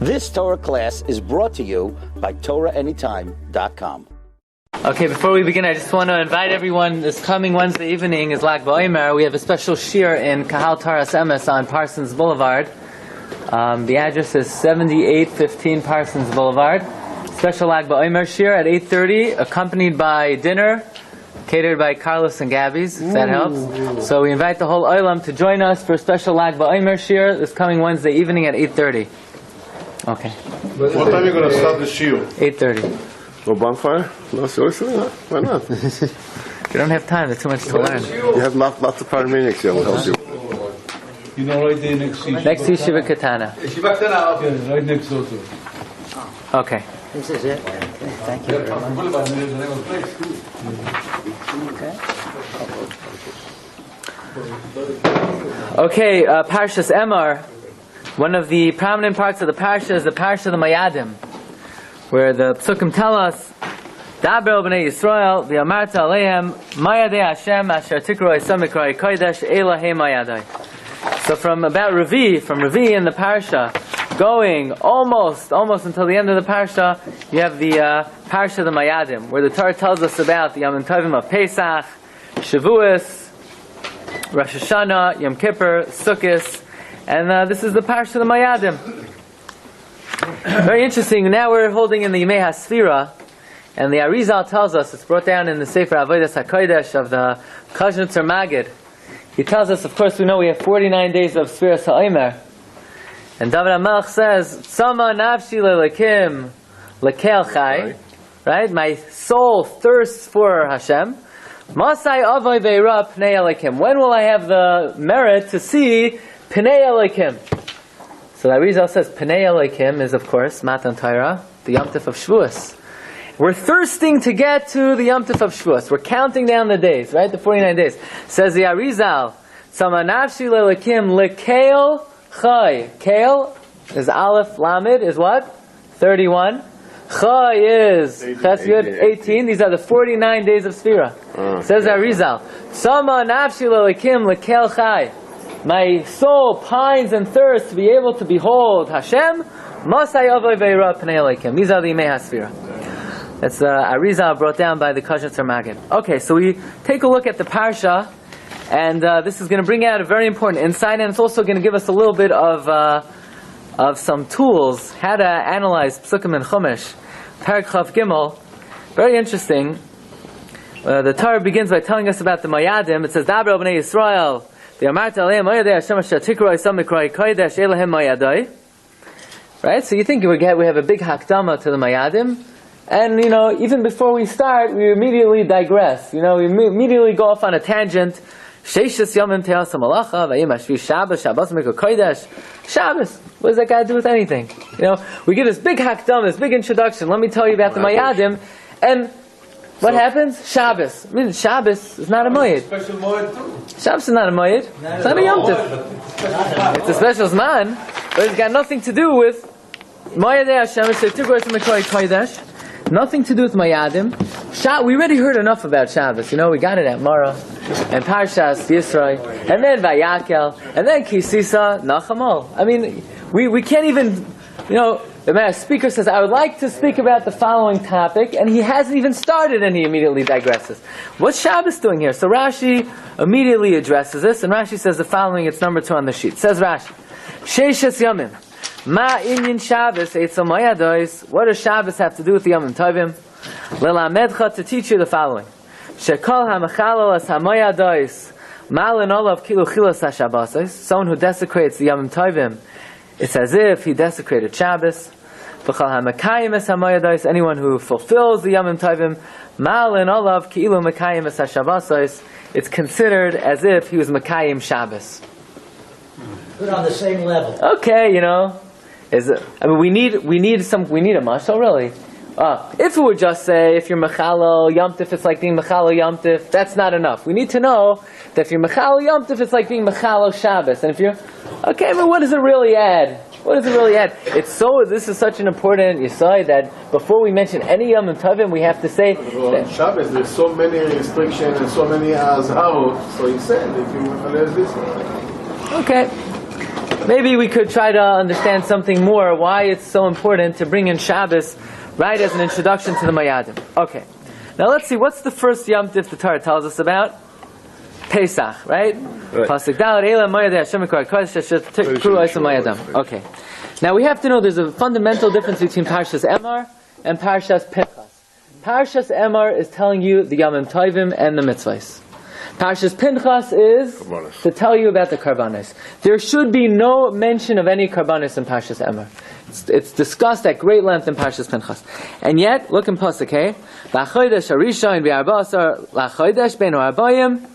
This Torah class is brought to you by TorahAnytime.com. Okay, before we begin, I just want to invite everyone. This coming Wednesday evening is HaOmer. We have a special Shiur in Kahal Taras Emes on Parsons Boulevard. The address is 7815 Parsons Boulevard. Special HaOmer Shiur at 8:30, accompanied by dinner, catered by Carlos and Gabby's, if that helps. So we invite the whole Olam to join us for a special HaOmer Shiur this coming Wednesday evening at 8:30. Okay. What time are you going to start the Shiur? 8:30. No bonfire? No, seriously? Why not? You don't have time. There's too much to learn. You have lots of paramedics here. Will help you. You know, right there next to Next to Yeshiva Katana. Yeshiva Katana, okay. Right next door to it. Okay. This is it. Okay. Thank you very much. Okay, Parshas Omer. One of the prominent parts of the Parsha is the Parsha of the Mayadim, where the Psukim tell us, Daber b'nei Yisrael, v'amarta aleim, Mayadei Hashem, asher tikro esam mikrai kodesh, Elahei Mayadai. So from Ravi in the Parsha, going almost until the end of the Parsha, you have the Parsha of the Mayadim, where the Torah tells us about the Yom Tovim of Pesach, Shavuos, Rosh Hashanah, Yom Kippur, Sukkot, and this is the Parsha of the Mayadim. Very interesting. Now we're holding in the Yemei HaSefira, and the Arizal tells us, it's brought down in the Sefer Avodas HaKodesh of the Kazhnutzer Magid. He tells us, of course, we know we have 49 days of Sefiras HaOmer. And David HaMelech says, Tzama nafshi le'lekim lekel chai. Right? My soul thirsts for Hashem. Masai avoy ve'ira pnei elekim. When will I have the merit to see pnei elekim? So the Arizal says, pnei elekim is, of course, Matan Torah, the Yom Tov of Shavuos. We're thirsting to get to the Yom Tov of Shavuos. We're counting down the days, right? The 49 days. Says the Arizal, Tzama nafshi le'lekim lekel chai. Kale is Aleph, Lamed is what? 31. Chai is Ches Yud, 18. These are the 49 days of Sefira. Says Arizal, Tzama nafshi le'lekim lekel chai. My soul pines and thirsts to be able to behold Hashem. Masai avoy ve'ira pnei elekim. These are the Yemei HaSefira. That's Arizal brought down by the Kazhnutzer Magid. Okay, so we take a look at the Parsha, and this is going to bring out a very important insight, and it's also going to give us a little bit of some tools, how to analyze Psukim and Chumash. Perek Chav Gimel, very interesting. The Torah begins by telling us about the Mayadim. It says, Daber b'nei Yisrael, v'amarta aleim Mayadei Hashem asher tikro esam mikrai kodesh Elohim Mayadai. Right? So you think we have a big hakdama to the Mayadim, and even before we start, we immediately digress. We immediately go off on a tangent. Sheishas Yomim Te'asam Malacha, Vayim Hashvi Shabbos, Shabbos Mikra Kodesh. Shabbos. What does that got to do with anything? We get this big hakdam, this big introduction. Let me tell you about the Mayadim, and what happens? Shabbos. I mean, Shabbos is not a Moed. Special Moed too. Shabbos is not a Moed. It's not a Yom Tov. It's a special Zman, but it's got nothing to do with Mayadei Hashem. It's a Tikro Mikra Kodesh. Nothing to do with Mayadim. We already heard enough about Shabbos. We got it at Mara, and Parshas Yisrael, and then Vayakel, and then Kisisa, Nachamol. I mean, we can't even, the speaker says, I would like to speak about the following topic, and he hasn't even started, and he immediately digresses. What's Shabbos doing here? So Rashi immediately addresses this, and Rashi says the following, it's number 2 on the sheet. Says Rashi, Sheishes Yomim. Ma inyan Shabbos etzel mayados. What does Shabbos have to do with the Yom Tovim? Lelamedcha, to teach you the following: Shekol hamachalal as hamayados malin olav kilu chilas hashabbasos. Someone who desecrates the Yom Tovim, it's as if he desecrated Shabbos. V'chal hamakayim es hamayados. Anyone who fulfills the Yom Tovim, malin olav kilu makayim es hashabbasos. It's considered as if he was makayim Shabbos. Put on the same level. Okay, we need a mashal, really. If it would just say, if you're mechalel Yom Tif, it's like being mechalel Yom Tif, that's not enough. We need to know that if you're mechalel Yom Tif, it's like being mechalel Shabbos. And if you're, okay, but what does it really add? What does it really add? This is such an important yesod that before we mention any Yom Tovim, we have to say that Shabbos, there's so many restrictions and so many azharot, so he said, if you mechalel this. Okay. maybe we could try to understand something more, why it's so important to bring in Shabbos right as an introduction to the Mayadim. Okay, now let's see, what's the first Yom Tif the Torah tells us about? Pesach, right? Pasuk Daled, Eila Moed Hashem Kodesh Kru Oisem Mayadam. Okay, now we have to know there's a fundamental difference between Parshas Emor and Parshas Pinchas. Parshas Emor is telling you the Yamim Tovim and the mitzvahs. Parshas Pinchas is to tell you about the korbanos. There should be no mention of any korbanos in Parshas Emor. It's discussed at great length in Parshas Pinchas. And yet, look in Pasuk, okay? L'chodesh harishon v'arba'asar l'chodesh ben ha'arbayim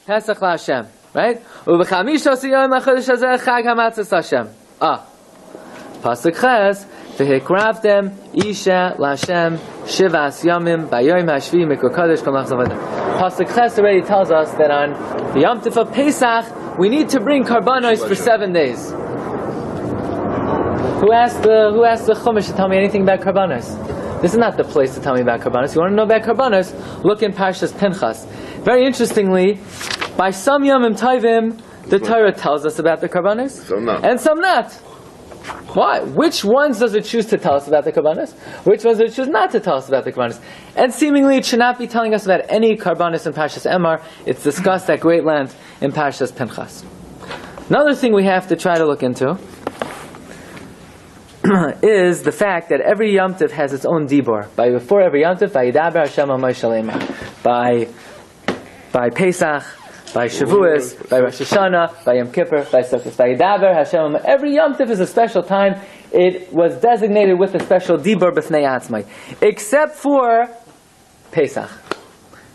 Pesach la'Hashem. Right? U'v'chamisha yom l'chodesh hazeh chag hamatzos Hashem. Pasuk Ches v'hikravtem isha l'Hashem shivas yamim b'yom hashvi mikor kodesh kol machzavadim. Pasuk Ches already tells us that on the Yom Tif of Pesach we need to bring korbanos for 7 days. Who asked the Chumash to tell me anything about korbanos? This is not the place to tell me about korbanos. You want to know about korbanos? Look in Parshas Pinchas. Very interestingly, by some Yomim Tovim, the Torah tells us about the korbanos, Some not. and some not. Why? Which ones does it choose to tell us about the korbanos? Which ones does it choose not to tell us about the korbanos? And seemingly it should not be telling us about any korbanos in Parshas Emor. It's discussed at great length in Parshas Pinchas. Another thing we have to try to look into is the fact that every Yom Tif has its own dibur. Before every Yom Tif, Vayidaber Hashem al Moshe Leimar. By Pesach, by Shavuos, by Rosh Hashanah, by Yom Kippur, by Sukkot. Vayidaber Hashem. Every Yom Tif is a special time. It was designated with a special dibur b'fnei atzmai, except for Pesach.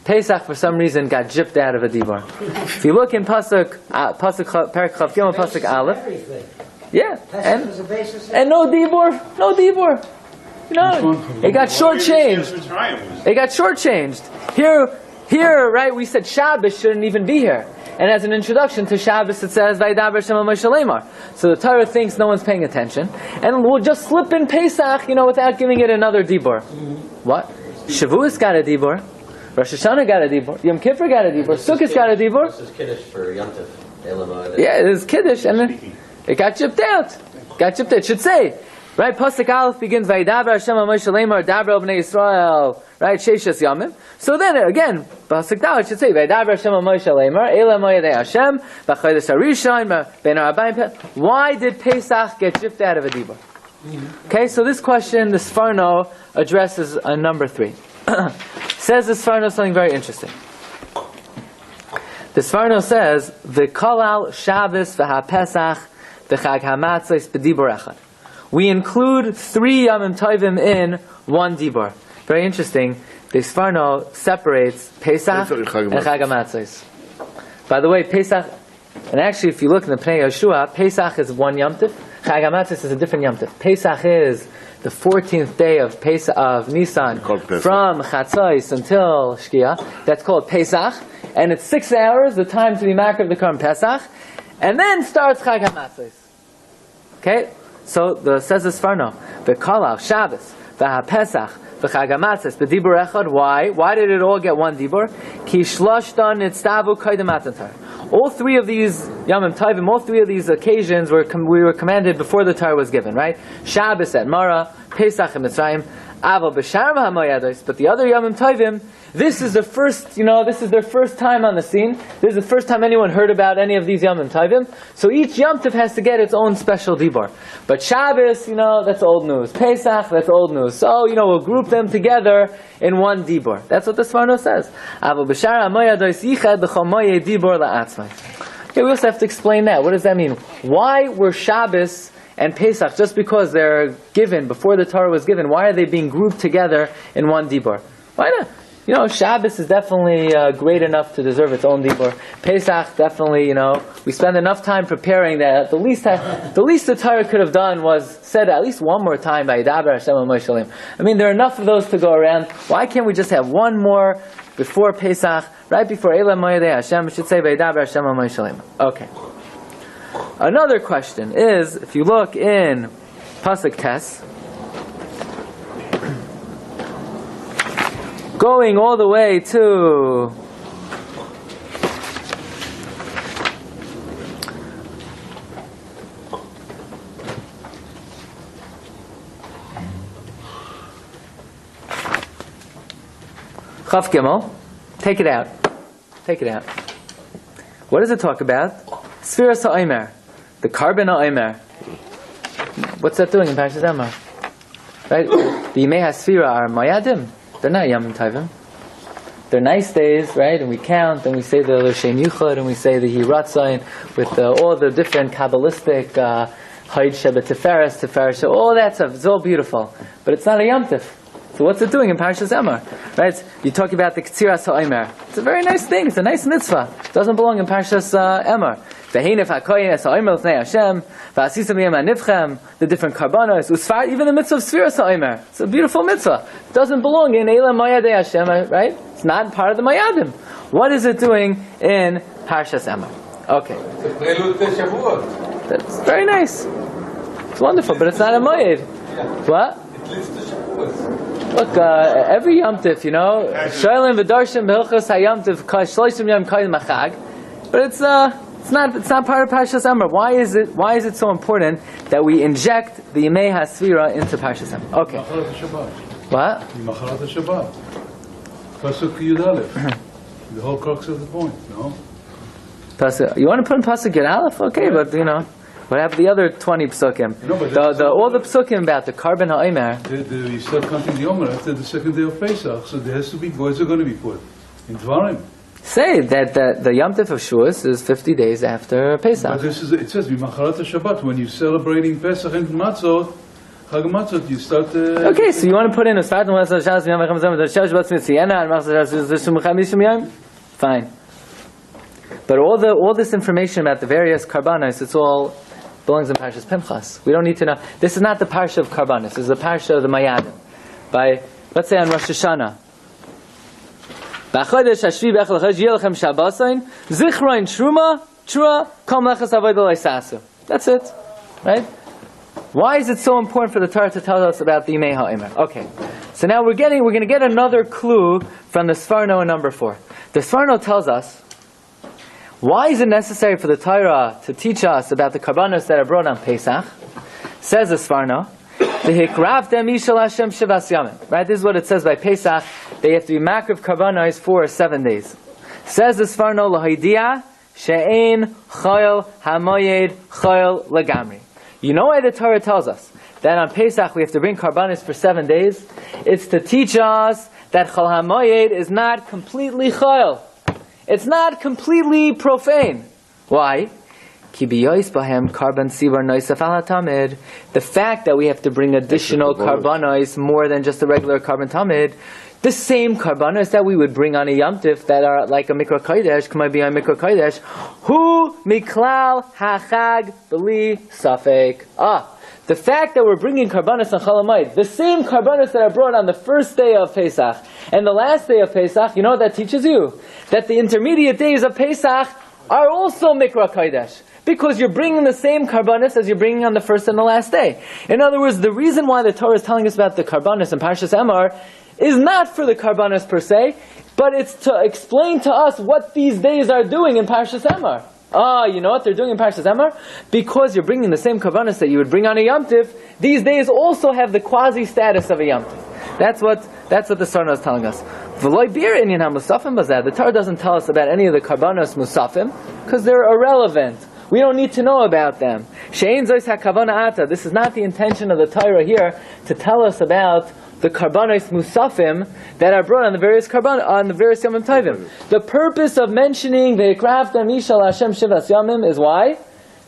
Pesach, for some reason, got gypped out of a dibur. If you look in Pasuk Perek Chav Gimel, Pasuk Aleph. Yeah, and no dibur. You know, it got shortchanged. It got shortchanged. Here, right? We said Shabbos shouldn't even be here. And as an introduction to Shabbos, it says Vayidaber Hashem al Moshe Leimar. So the Torah thinks no one's paying attention, and we'll just slip in Pesach, without giving it another dibur. What? Shavuos got a dibur. Rosh Hashanah got a dibur. Yom Kippur got a dibur. Sukkot got a dibur. This is Kiddush for Yom Tov. Yeah, it is Kiddush, and then it got gypped out. It should say, right? Pasuk Aleph begins Vayidaber Hashem al Moshe Leimar Daber al Bnei Yisrael. Right? Sheishas Yamim. So then again, Pasuk Dalet should say Vayidaber Hashem al Moshe Leimar Eila Moed Hashem B'chodesh harishon ben ha'arbayim. Why did Pesach get gypped out of a dibur? Okay, so this question, the Sforno addresses number 3. Says the Sforno something very interesting. The Sforno says V'kolal Shabbos v'haPesach v'chag hamatzos b'dibur echad. We include 3 Yomim Tovim in one dibur. Very interesting. The Sforno separates Pesach and Chag HaMatzos. By the way, Pesach, and actually if you look in the Pnei Yeshua, Pesach is one Yom Tif, Chag HaMatzos is a different Yom Tif. Pesach is the 14th day of Nisan, from Chatzos until Shkia. That's called Pesach, and it's 6 hours, the time to be makar of the Korban Pesach, and then starts Chag HaMatzos. Okay? So says the Sforno, V'kolal Shabbos, v'haPesach, v'chag hamatzos b'dibur echad. Why did it all get one dibur? Ki shloshtan nitztavu koydem matan Torah. All 3 of these Yomim Tovim, all 3 of these occasions we were commanded before the Torah was given, right? Shabbos at Mara, Pesach in Mitzrayim, Aval b'sharm ha'moyados. But the other Yomim Tovim, this is the first, this is their first time on the scene. This is the first time anyone heard about any of these Yomim Tovim. So each Yom Tov has to get its own special dibur. But Shabbos, that's old news. Pesach, that's old news. So, we'll group them together in one dibur. That's what the Sforno says. Aval b'shar ha'moyados yichad b'chol moyed dibur la'atzmai. Okay, we also have to explain that. What does that mean? Why were Shabbos and Pesach, just because they're given, before the Torah was given, why are they being grouped together in one dibur? Why not? Shabbos is definitely great enough to deserve its own dibur. Pesach, definitely, we spend enough time preparing that. The least the Torah could have done was said at least one more time, Vayidaber Hashem al Moshe Leimar. I mean, there are enough of those to go around. Why can't we just have one more before Pesach, right before Eila Moed Hashem? We should say Vayidaber Hashem al Moshe Leimar. Okay. Another question is, if you look in Pasuk Tes, going all the way to Chaf Gimel. Take it out. Take it out. What does it talk about? Sefiras HaOmer. The korban HaOmer. What's that doing in Parsha Omer? Right? The Yemei HaSefira are Mayadim. They're not Yom Tovim. They're nice days, right? And we count, and we say the L'Shem Yuchad, and we say the Hiratzain with all the different Kabbalistic Haid Sheba Sefiras, Sefiras, all that stuff. It's all beautiful. But it's not a Yom Tov. So what's it doing in Parsha Omer? Right? You talk about the Ketziras HaOmer. It's a very nice thing. It's a nice mitzvah. It doesn't belong in Parsha Omer. The different korbanos, even the mitzvah of Sefiras HaOmer. It's a beautiful mitzvah. It doesn't belong in Eila Mayadei Hashem, right? It's not part of the Mayadim. What is it doing in Parsha Omer? Okay. That's very nice. It's wonderful, but it's not a Mayad. What? Look, every Yom Tif, Shoylim v'darshim b'hilchos hayom tif shloshim yom koyim machag, but it's not part of Parsha Omer. Why is it so important that we inject the Yemei HaSefira into Parsha Omer? Okay. What? Macharat HaShabbat. Pasuk Yud Aleph. The whole crux of the point, no? Pasuk. You want to put in Pasuk Yud Aleph? Okay, but what happened to the other 20 psukim? No, but all the psukim about the korban HaOmer. You start counting the Omer after the second day of Pesach, so there has to be, boys are going to be put in Dvarim. Say that the Yom Tov of Shavuos is 50 days after Pesach. But it says, Macharat HaShabbat, when you're celebrating Pesach and Matzot, Chag Matzot, you start... Okay, so you want to put in fine. But all this information about the various korbanos, it's all belongs in Parshas Pinchas. We don't need to know. This is not the Parsha of korbanos. This is the Parsha of the Mayadim. By, let's say on Rosh Hashanah. B'chodesh hashvi b'echel chodesh yeh lechem Shabbosayin zichron truma kol melechas avodah lo'isasu. That's it, right? Why is it so important for the Torah to tell us about the Yemei HaOmer? Okay, so now we're going to get another clue from the Sfarno in number 4. The Sfarno tells us why is it necessary for the Torah to teach us about the korbanos that are brought on Pesach. Says the Sfarno, right? This is what it says by Pesach. They have to be makriv korbanos for 7 days. Says the Sfarno, L'hoidia she'ein Chol Hamoed Chol legamri. You know why the Torah tells us that on Pesach we have to bring korbanos for 7 days? It's to teach us that Chol Hamoed is not completely Chol. It's not completely profane. Why? The fact that we have to bring additional korbanos more than just a regular korban tamid, the same korbanos that we would bring on a Yom Tif that are like a Mikra Kodesh, might be a Mikra Kodesh, hu miklal hachag b'li safek. The fact that we're bringing korbanos on Chol Hamoed, the same korbanos that are brought on the first day of Pesach and the last day of Pesach, you know what that teaches you? That the intermediate days of Pesach are also Mikra Kodesh. Because you're bringing the same korbanos as you're bringing on the first and the last day. In other words, the reason why the Torah is telling us about the korbanos in Parshas Omer is not for the korbanos per se, but it's to explain to us what these days are doing in Parshas Omer. You know what they're doing in Parshas Omer? Because you're bringing the same korbanos that you would bring on a Yom Tif, these days also have the quasi-status of a Yom Tif. That's what the Torah is telling us. The Torah doesn't tell us about any of the korbanos musafim, because they're irrelevant. We don't need to know about them. This is not the intention of the Torah here to tell us about the korbanos musafim that are brought on the various Yom Tovim. The purpose of mentioning Ve'yikrafta Mishal Hashem Shivas Yamim is why?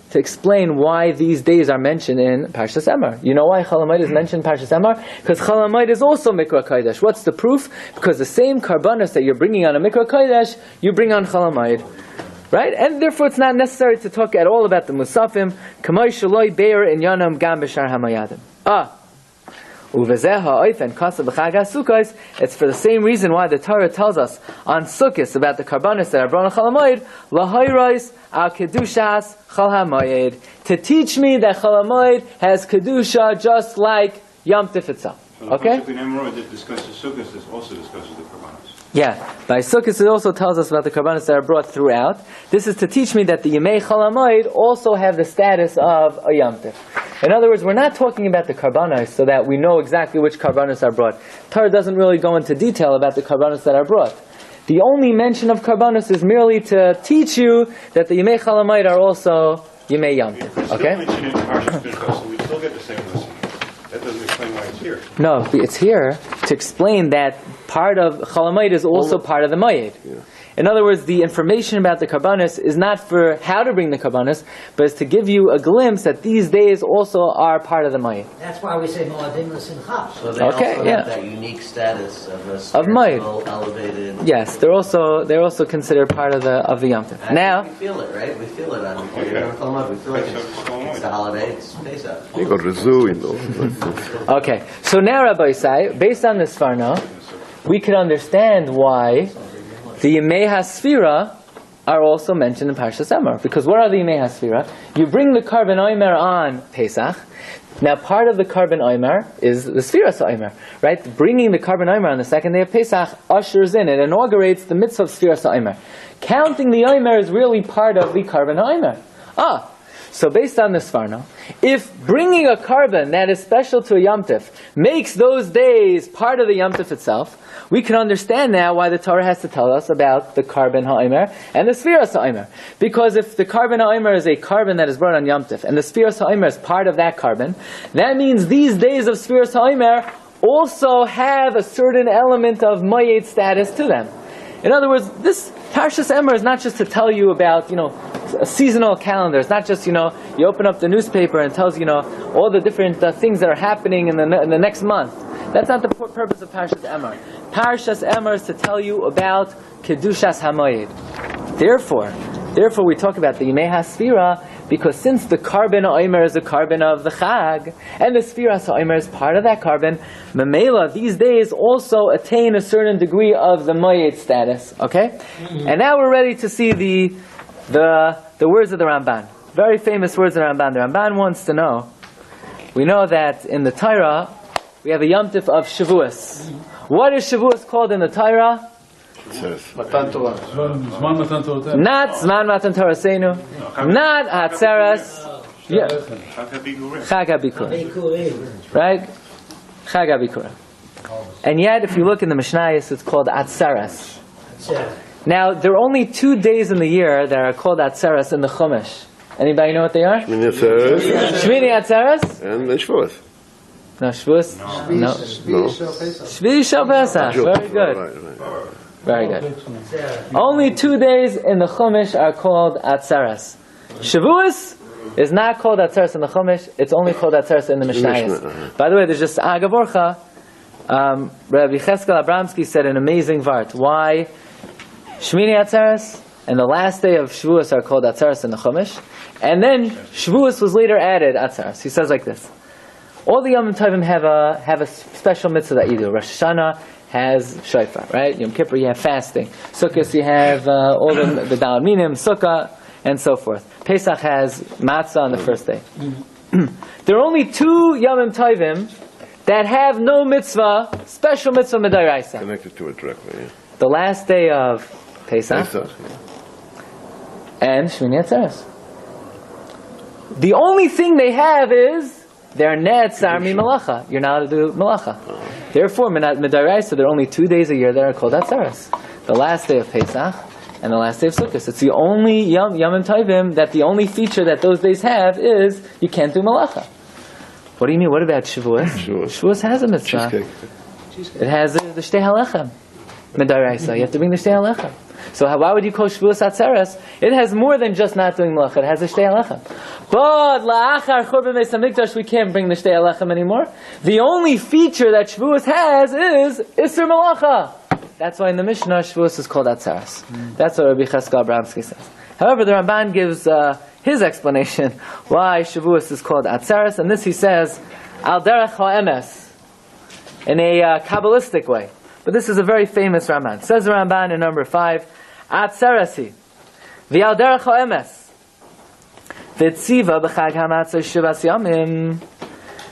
To explain why these days are mentioned in Parshas Omer. You know why Chol Hamoed is mentioned in Parshas Omer? Because Chol Hamoed is also Mikra Kodesh. What's the proof? Because the same korbanos that you're bringing on a Mikra Kodesh, you bring on Chol Hamoed. Right? And therefore it's not necessary to talk at all about the Musafim. Kamay Shaloi Be'er in Yanam Gam B'Shar HaMayadim. It's for the same reason why the Torah tells us on Sukkot about the korbanos that are brought on Chol Hamoed, L'hoiros al Kedushas Chol Hamoed, to teach me that Chol Hamoed has Kedusha just like Yom Tif itself. Okay? It discusses Sukkot, it also discusses the korbanos. Yeah, by Sukkot it also tells us about the korbanos that are brought throughout. This is to teach me that the Yemei Chol Hamoed also have the status of a Yom Tif. In other words, we're not talking about the korbanos so that we know exactly which korbanos are brought. Torah doesn't really go into detail about the korbanos that are brought. The only mention of korbanos is merely to teach you that the Yemei Chol Hamoed are also Yemei Yom Tov. Okay? It's still mentioned in Parsha Bitachon, so we still get the same lesson. That doesn't explain why it's here. No, it's here to explain that part of Chol Hamoed is also part of the Moed. Yeah. In other words, the information about the korbanos is not for how to bring the korbanos, but it's to give you a glimpse that these days also are part of the Moed. That's why we say Moedim L'Simcha. So they Okay, also yeah. have that unique status of a Moed. spiritual, elevated. Yes, they're also considered part of the Yom Tov. And Now, we feel it, right? We feel it on we feel like it's the holiday, it's Pesach. You go to the zoo, you know. okay, so now Rabbi Isai, based on this Farna, we can understand why the Yemei HaSefira are also mentioned in Parshas Omer. Because what are the Yemei HaSefira? You bring the korban Omer on Pesach. Now part of the korban Omer is the Sefiras Omer, right? Bringing the korban Omer on the second day of Pesach ushers in, it inaugurates the mitzvah of Sefiras Omer. Counting the Omer is really part of the korban Omer. So based on this Farna, if bringing a korban that is special to a Yom Tov makes those days part of the Yom Tov itself, we can understand now why the Torah has to tell us about the korban HaOmer and the Sefiras HaOmer. Because if the korban HaOmer is a korban that is brought on Yom Tov, and the Sefiras HaOmer is part of that korban, that means these days of Sefiras HaOmer also have a certain element of Moed status to them. In other words, this Parshas Omer is not just to tell you about, a seasonal calendar. It's not just, you open up the newspaper and it tells you, all the different things that are happening in the next month. That's not the purpose of Parshas Omer. Parshas Omer is to tell you about Kedushas Hamoed. Therefore, we talk about the Yemei HaSefira because since the korban Omer is a korban of the Chag, and the Sefiras Omer is part of that korban, Mamela, these days also attain a certain degree of the Moed status. Okay? Mm-hmm. And now we're ready to see the words of the Ramban. Very famous words of the Ramban. The Ramban wants to know, we know that in the Torah, we have a Yom Tov of Shavuos. What is Shavuos called in the Torah? Matan Torah. Zman Matan Torah. Not Zman Matan Torah Seinu, not Atzeres, yeah, Chag HaBikurim, right? Chag HaBikurim. And yet, if you look in the Mishnayos, it's called Atzeres. Now, there are only 2 days in the year that are called Atzeres in the Chumash. Anybody know what they are? Shmini Atzeres Shmini Atzeres? and Shavuos. No, Shavuos? No. Shvi Shal Pesach. Very good. Right. Very good. Only 2 days in the Chumash are called Atzeres. Shavuos is not called Atzeres in the Chumash. It's only called Atzeres in the Mishnayos. By the way, there's just Agavorcha. Rabbi Glatstein said an amazing vart. Why Shmini Atzeres and the last day of Shavuos are called Atzeres in the Chumash, and then Shavuos was later added Atzeres. He says like this: all the Yom Tovim have a special mitzvah that you do. Rosh Hashanah has shofar, right? Yom Kippur you have fasting. Sukkot you have all the Daled Minim, Sukkah, and so forth. Pesach has matzah on the first day. There are only 2 Yom Tovim that have no mitzvah, special mitzvah midaraisa. Connected to it directly. Yeah. The last day of Pesach and Shmini Atzeres. The only thing they have is they're netzar mi malacha. You're not allowed to do malacha. Therefore, midaraisa, there are only 2 days a year that are called Atzeres. The last day of Pesach and the last day of Sukkot. It's the only Yom Tovim that the only feature that those days have is you can't do malacha. What do you mean? What about Shavuos? Shavuos has a mitzvah. Cheesecake. It has the Shtei Halechem. Midaraisa. You have to bring the Shtei Halechem. So why would you call Shavuos Atzeres? It has more than just not doing malacha. It has the Shtei Halechem. But la'achar Churban Beis Hamikdash, we can't bring the Shtei Halechem anymore. The only feature that Shavuos has is Isser Malacha. That's why in the Mishnah Shavuos is called Atzeres. That's what Rabbi Glatstein says. However, the Ramban gives his explanation why Shavuos is called Atzeres, and this he says al derech ha'emes, in a Kabbalistic way. But this is a very famous Ramban. Says the Ramban in number 5, Atzerasi, v'al derech ha'emes, v'tziva b'chag hamatzah shivas yamim.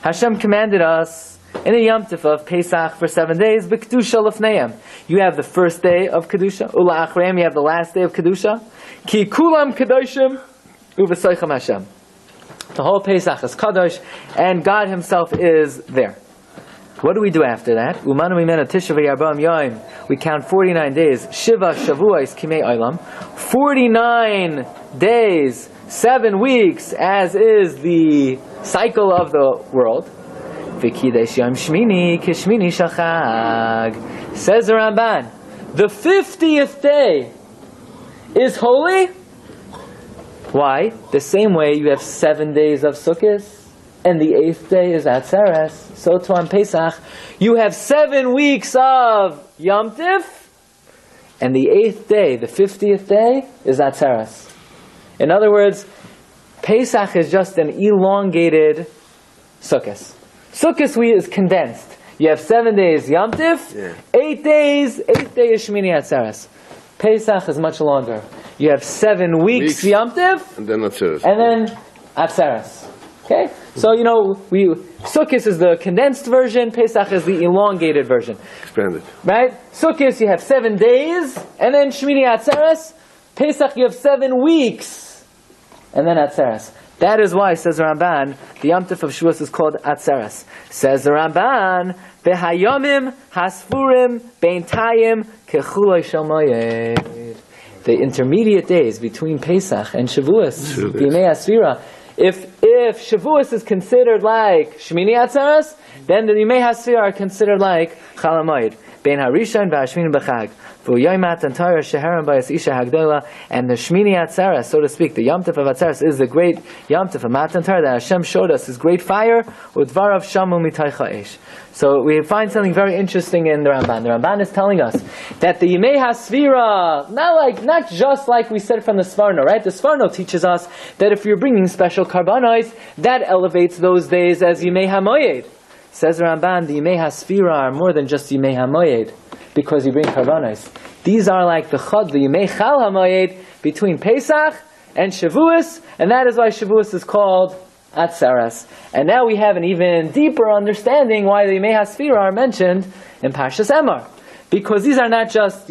Hashem commanded us in a Yom Tov of Pesach for 7 days, b'kedusha lefneim. You have the first day of Kedusha, ula'achreim, you have the last day of Kedusha. Ki kulam kedoshim, uv'soichem Hashem. The whole Pesach is Kadosh, and God Himself is there. What do we do after that? Umanu mimena tisha v'yarbam yoim. We count 49 days. Shiva shavuos kimei olam. 49 days, 7 weeks, as is the cycle of the world. V'kidesh yom shmini kishmini shachag. Says the Ramban, the 50th day is holy. Why? The same way you have 7 days of Sukkot, and the 8th day is Atzeres. So too on Pesach, you have 7 weeks of Yom Tif, and the 8th day, the 50th day, is Atzeres. In other words, Pesach is just an elongated Sukkot. Sukkot is condensed. You have 7 days Yom Tif, 8 days, 8th day is Shmini Atzeres. Pesach is much longer. You have 7 weeks Yom Tif, and then Atzeres. And then Atzeres. Okay? So, Sukkot is the condensed version, Pesach is the elongated version. Expanded. Right? Sukkot you have 7 days, and then Shmini Atzeres. Pesach you have 7 weeks, and then Atzeres. That is why, says the Ramban, the Yom Tov of Shavuos is called Atzeres. Says the Ramban, V'hayomim hasfurim beintayim kechulei shel moed. The intermediate days between Pesach and Shavuos, B'nei Sefira. If Shavuos is considered like Shmini Atzeres, then the Yimei HaSefira are considered like Chol Hamoed. Bein Harishon v'Hashmini b'Chag. V'yoymat antara sheherim b'yas isha hagdola. And the Shmini Atzeres, so to speak, the Yom Tov of Atzeres is the great Yom Tov of Matan Torah that Hashem showed us, His great fire, udvarav shamu mitay cha'esh. So we find something very interesting in the Ramban. The Ramban is telling us that the Yimei HaSefira, not just like we said from the Sforno, right? The Sforno teaches us that if you're bringing special korbanos, that elevates those days as Yimei HaMoed. Says the Ramban, the Yimei HaSefira are more than just Yimei HaMoed, because you bring korbanos. These are like the Yimei Chol HaMoed between Pesach and Shavuos, and that is why Shavuos is called Atzeres. And now we have an even deeper understanding why the Yimei HaSefira are mentioned in Parshas Omer. Because these are not just,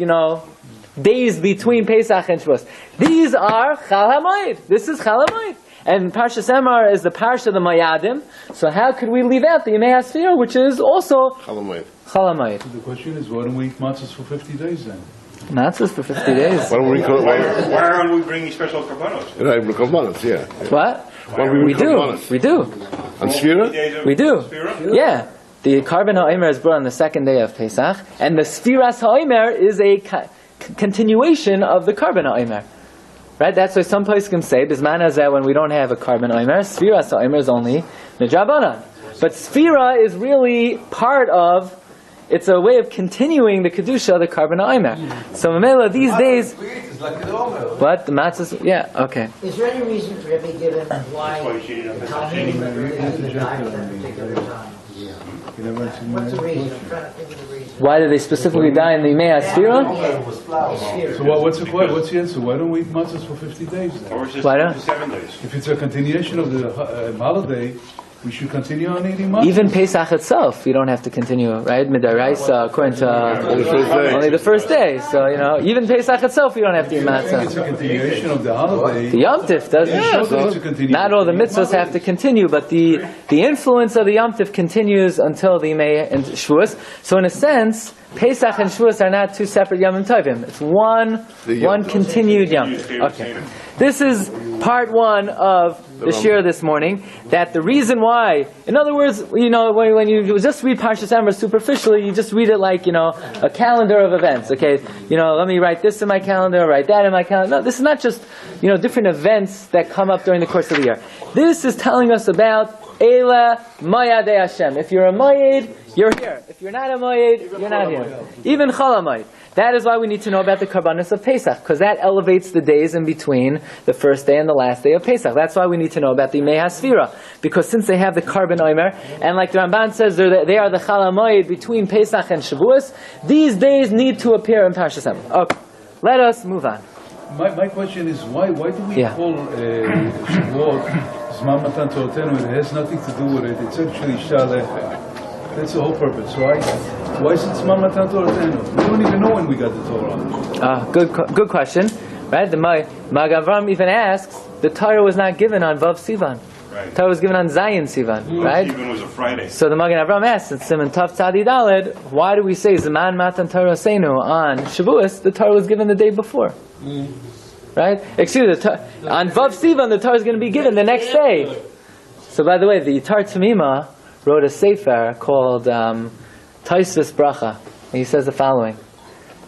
days between Pesach and Shavuos. These are Chol HaMoed. This is Chol HaMoed. And Parshas Omer is the Parsha of the Mayadim. So how could we leave out the Yimei HaSefira, which is also Hamoed. Chol HaMoed? The question is, why don't we eat matzahs for 50 days then? Matzahs for 50 days. Why don't we Why aren't we bringing special korbanos? Right, korbanos, yeah. What? We do. On Sefira? We do. Yeah. The korban HaOmer is brought on the 2nd day of Pesach, and the Sefiras HaOmer is a continuation of the korban HaOmer. Right? That's why some places can say, Bisman Hazeh, when we don't have a korban HaOmer, Sefiras HaOmer is only Midrabanan. But Sefira is really part of, it's a way of continuing the Kedusha of the korban HaOmer. So Mamela, these days, what? The matzahs? Yeah, okay. Is there any reason, Rabbi, given why the timing of the died at that particular time? What's the reason? I'm trying to think of the reason. Why did they specifically die in the Yimei HaSefira? So what's the answer? Why don't we eat matzahs for 50 days then? Or it's just Why not? 7 days? If it's a continuation of the holiday, we should continue on eating matzahs. Even Pesach itself, you don't have to continue, right? Midaraisa, according to only the first day. So, even Pesach itself, you don't have to eat It's matzah. a continuation of the holiday. The Yom Tif doesn't. Not all the mitzvahs have to continue, but the influence of the Yom Tif continues until the Yimei and Shavuos. So, in a sense, Pesach and Shavuos are not two separate Yom Tovim. It's one continued Yom Tif. Okay. This is part 1 of the Shiur this morning. That the reason why, in other words, when you just read Parshas Omer superficially, you just read it like, a calendar of events. Okay, let me write this in my calendar, write that in my calendar. No, this is not just, different events that come up during the course of the year. This is telling us about Eila Mayadei Hashem. If you're a Mayed, you're here. If you're not a Mayed, you're not here. Even Chol Hamoed. That is why we need to know about the korbanos of Pesach, because that elevates the days in between the first day and the last day of Pesach. That's why we need to know about the Yimei HaSefira, because since they have the korban Omer, and like the Ramban says, they are the Chol Hamoed between Pesach and Shavuos, these days need to appear in Parshas Omer. Okay, let us move on. My question is, why do we call Shavuot Zman Matan Torotenu? It has nothing to do with it. It's actually Shalech. That's the whole purpose, right? Why is it Zman Matan Torotenu? We don't even know when we got the Torah. Good question. Right? The Mag Avram even asks, the Torah was not given on Vav Sivan. Right. Torah was given on Zion Sivan, right? Sivan was a Friday. So the Magen Avraham asks in Siman Tav Tzadi Daled, why do we say Zman Matan Torah Seinu on Shavuos? The Torah was given the day before. Right? Excuse me, on Vav Sivan the Torah is going to be given the next day. So by the way, the Yitar Tamima wrote a sefer called Taisvis Bracha. And he says the following.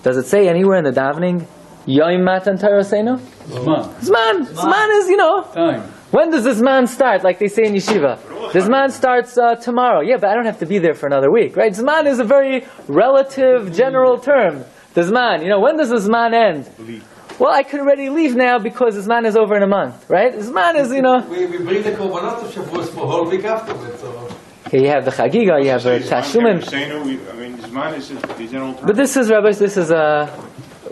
Does it say anywhere in the davening, Yom Matan Torah Seinu? Zman. Zman is, Time. when does this man start, like they say in yeshiva? This man starts tomorrow. Yeah, but I don't have to be there for another week, right? Zman is a very relative, general term. The Zman, when does the Zman end? Well, I could already leave now because the Zman is over in a month, right? Zman is, We bring the korbanos of Shavuos for a whole week afterwards. So. You have the Chagiga, you have the Tashlumin. Zman is the general term. But this is, Rabbi,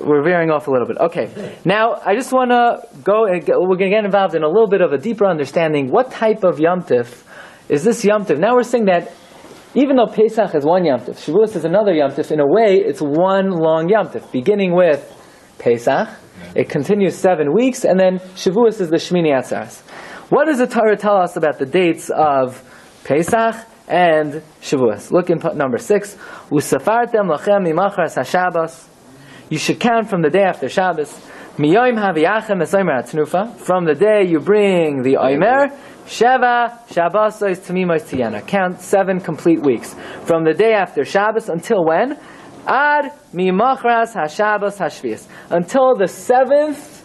we're veering off a little bit. Okay, now I just want to go, we're going to get involved in a little bit of a deeper understanding. What type of Yom Tif is this Yom Tif? Now we're saying that even though Pesach is one Yom Tif, Shavuos is another Yom Tif, in a way it's one long Yom Tif, beginning with Pesach, it continues 7 weeks, and then Shavuos is the Shmini Atzeres. What does the Torah tell us about the dates of Pesach and Shavuos? Look in number 6. Usafartem lachem mimachras haShabbos. You should count from the day after Shabbos. Miyoim haviyachem esomer atnufa. From the day you bring the Omer, Sheva Shabbosos Tamimos Tiyana. Count 7 complete weeks. From the day after Shabbos until when? Ad mimachras haShabbos hashvius. Until the 7th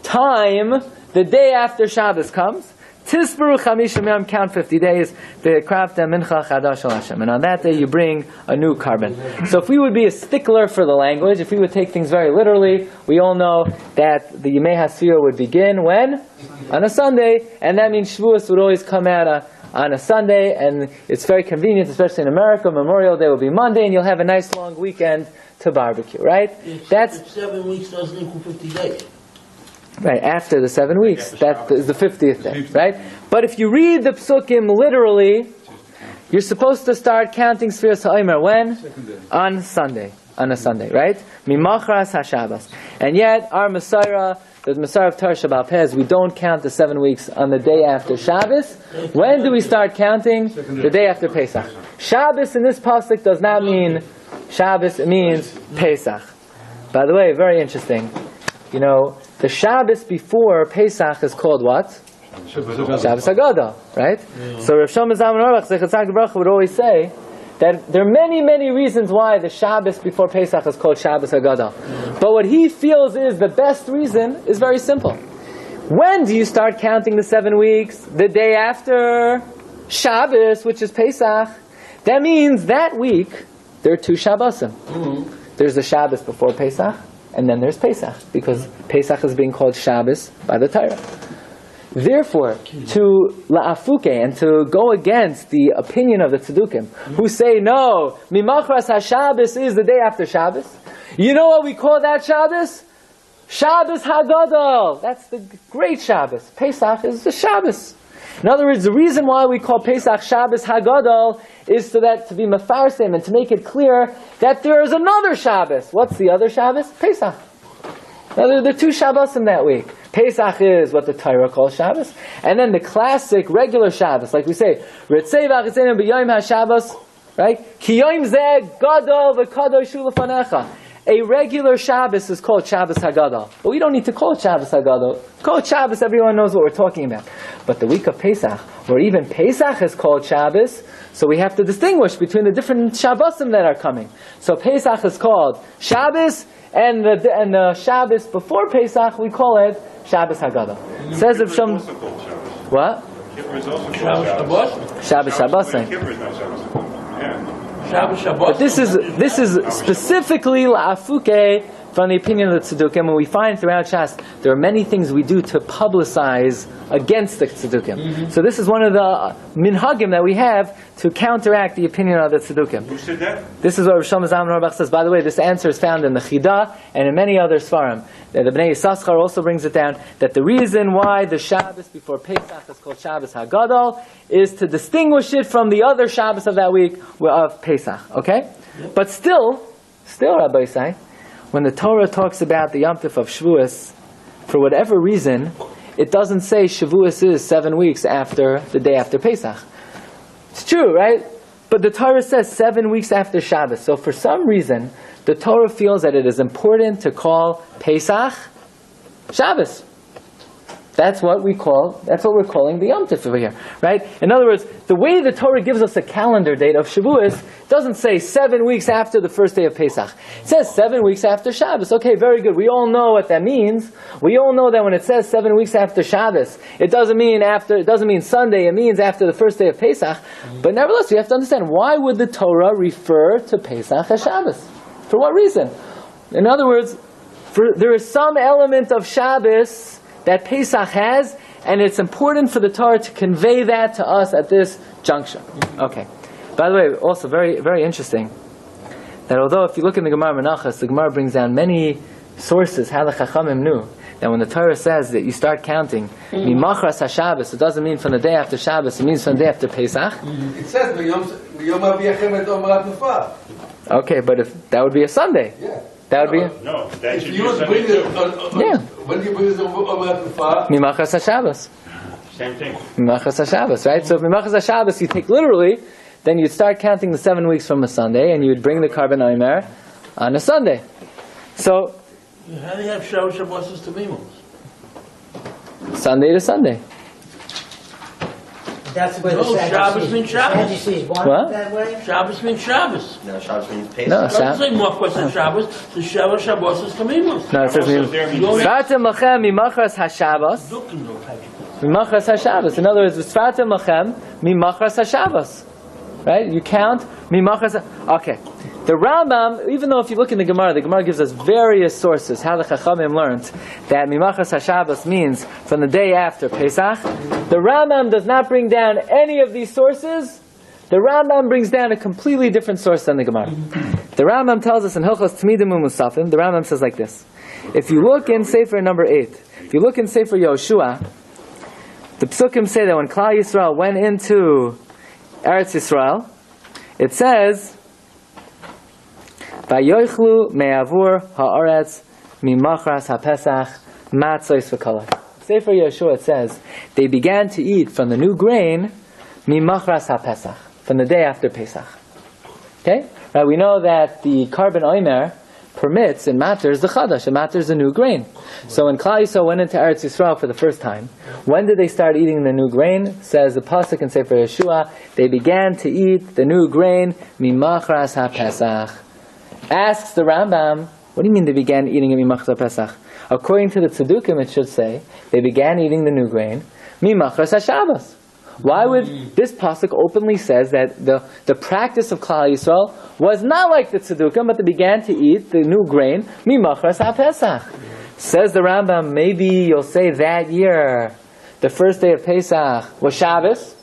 time, the day after Shabbos comes. Tisbaru chamishim yom, count 50 days. Ve'krafta mincha chadash al Hashem. And on that day you bring a new carbon. So if we would be a stickler for the language, if we would take things very literally, we all know that the Yemei HaSefira would begin when? On a Sunday. And that means Shavuos would always come out on a Sunday. And it's very convenient, especially in America. Memorial Day will be Monday, and you'll have a nice long weekend to barbecue, right? That's 7 weeks doesn't equal 50 days. Right, after the 7 weeks, that is the 50th day, right? But if you read the psukim literally, you're supposed to start counting Sefiras HaOmer when? On Sunday, on a Sunday, right? Mimachras HaShabbos. And yet, our Messiah, the Messiah of Torah Shabbat Pez, we don't count the 7 weeks on the day after Shabbos. When do we start counting? The day after Pesach. Shabbos in this pasuk does not mean Shabbos, it means Pesach. By the way, very interesting. The Shabbos before Pesach is called what? Shabbos Haggadah, right? Yeah. So Rav Shlomo Zalman Auerbach, Zechat Tzaddik Baruch Hu, would always say that there are many, many reasons why the Shabbos before Pesach is called Shabbos Haggadah. But what he feels is the best reason is very simple. When do you start counting the 7 weeks? The day after Shabbos, which is Pesach. That means that week there are 2 Shabbosim. Mm-hmm. There's the Shabbos before Pesach, and then there's Pesach, because Pesach is being called Shabbos by the Torah. Therefore, to la'afuke, and to go against the opinion of the Tzedukim, who say, no, Mimachras HaShabbos is the day after Shabbos. You know what we call that Shabbos? Shabbos HaGadol. That's the great Shabbos. Pesach is the Shabbos. In other words, the reason why we call Pesach Shabbos HaGadol is so that to be mefarsim and to make it clear that there is another Shabbos. What's the other Shabbos? Pesach. Now there are 2 Shabbos in that week. Pesach is what the Torah calls Shabbos, and then the classic regular Shabbos, like we say, Ritzei v'achitzenu b'yom HaShabbos, right? Ki yom zeh gadol v'kadoshu lefanecha. A regular Shabbos is called Shabbos HaGadol. But we don't need to call it Shabbos HaGadol. Call it Shabbos, everyone knows what we're talking about. But the week of Pesach, or even Pesach is called Shabbos, so we have to distinguish between the different Shabbosim that are coming. So Pesach is called Shabbos, and the Shabbos before Pesach, we call it Shabbos HaGadol. Says Rav Shlomo. What? Kippur is also called Shabbos. Shabbos Shabbosim. Kippur is not Shabbos. Yeah. But this is specifically la'afuke from the opinion of the Tzedukim, and we find throughout Shas there are many things we do to publicize against the Tzedukim. Mm-hmm. So this is one of the minhagim that we have to counteract the opinion of the Tzedukim. Who said that? This is what Rav Shlomo Zalman Auerbach says. By the way, this answer is found in the Chidah and in many other Sfarim. The Bnei Yissaschar also brings it down that the reason why the Shabbos before Pesach is called Shabbos HaGadol is to distinguish it from the other Shabbos of that week of Pesach. Okay? Yep. But still, Rabbi Isai, when the Torah talks about the Yom Tif of Shavuos, for whatever reason, it doesn't say Shavuos is 7 weeks after the day after Pesach. It's true, right? But the Torah says 7 weeks after Shabbos. So for some reason, the Torah feels that it is important to call Pesach Shabbos. That's what we're calling the Yom Tov over here, right? In other words, the way the Torah gives us a calendar date of Shavuos doesn't say 7 weeks after the first day of Pesach. It says 7 weeks after Shabbos. Okay, very good. We all know what that means. We all know that when it says 7 weeks after Shabbos, it doesn't mean Sunday, it means after the first day of Pesach. But nevertheless, we have to understand, why would the Torah refer to Pesach as Shabbos? For what reason? In other words, there is some element of Shabbos that Pesach has, and it's important for the Torah to convey that to us at this juncture. Okay. By the way, also very, very interesting, that although if you look in the Gemara Menachos, the Gemara brings down many sources how the Chachamim knew that when the Torah says that you start counting Mimachras HaShabbos, it doesn't mean from the day after Shabbos, it means from the day after Pesach. It says Yom Aviachem et Omer HaTnufah. Okay, but if that would be a Sunday. Yeah. That would be No, that If should you be a would Sunday bring too. it when you bring it Omer HaTnufah, Mimachras HaShabbos. Same thing. Mimachras HaShabbos, right? So if Mimachras HaShabbos you take literally, then you'd start counting the 7 weeks from a Sunday, and you would bring the korban Omer on a Sunday. So, how do you have Shabbos to Mimos? Sunday to Sunday. That's the way the Shabbos means Shabbos. Sadducees want What? it that way? Shabbos means Shabbos. No, Shabbos means Pesach. No, It doesn't say Machras HaShabbos, the Shabbos is to Mimos. No, it says Also there means Svartem lachem mimachras hashabbos. Mimachras hashabbos. In other words, Svartem lachem mimachras hashabbos. Right? You count mimachras. Okay. The Rambam, even though if you look in the Gemara gives us various sources how the Chachamim learned that mimachras hashabbos means from the day after Pesach. The Rambam does not bring down any of these sources. The Rambam brings down a completely different source than the Gemara. The Rambam tells us in Hilchos Tmidim U'Musafim, the Rambam says like this. If you look in Sefer number 8, if you look in Sefer Yoshua, the Psukim say that when Klal Yisrael went into Eretz Yisrael, it says, Vayochlu me'avur ha'aretz mimachras ha'pesach matzos v'kolai. Sefer Yoshua, it says, they began to eat from the new grain mimachras ha'pesach, from the day after Pesach. Okay? Right, we know that the korban Omer permits and matters the chadash, it matters the new grain. So when Klal Yisrael went into Eretz Yisrael for the first time, when did they start eating the new grain? Says the pasuk in Sefer Yeshua, they began to eat the new grain mimachras ha'pesach. Asks the Rambam, what do you mean they began eating it mimachras ha'pesach? According to the Tzedukim, it should say they began eating the new grain mimachras ha'Shabbos. Why would this pasuk openly says that the practice of Klal Yisrael was not like the Tzedukim, but they began to eat the new grain mimachras ha'Pesach? Says the Rambam, maybe you'll say that year the first day of Pesach was Shabbos.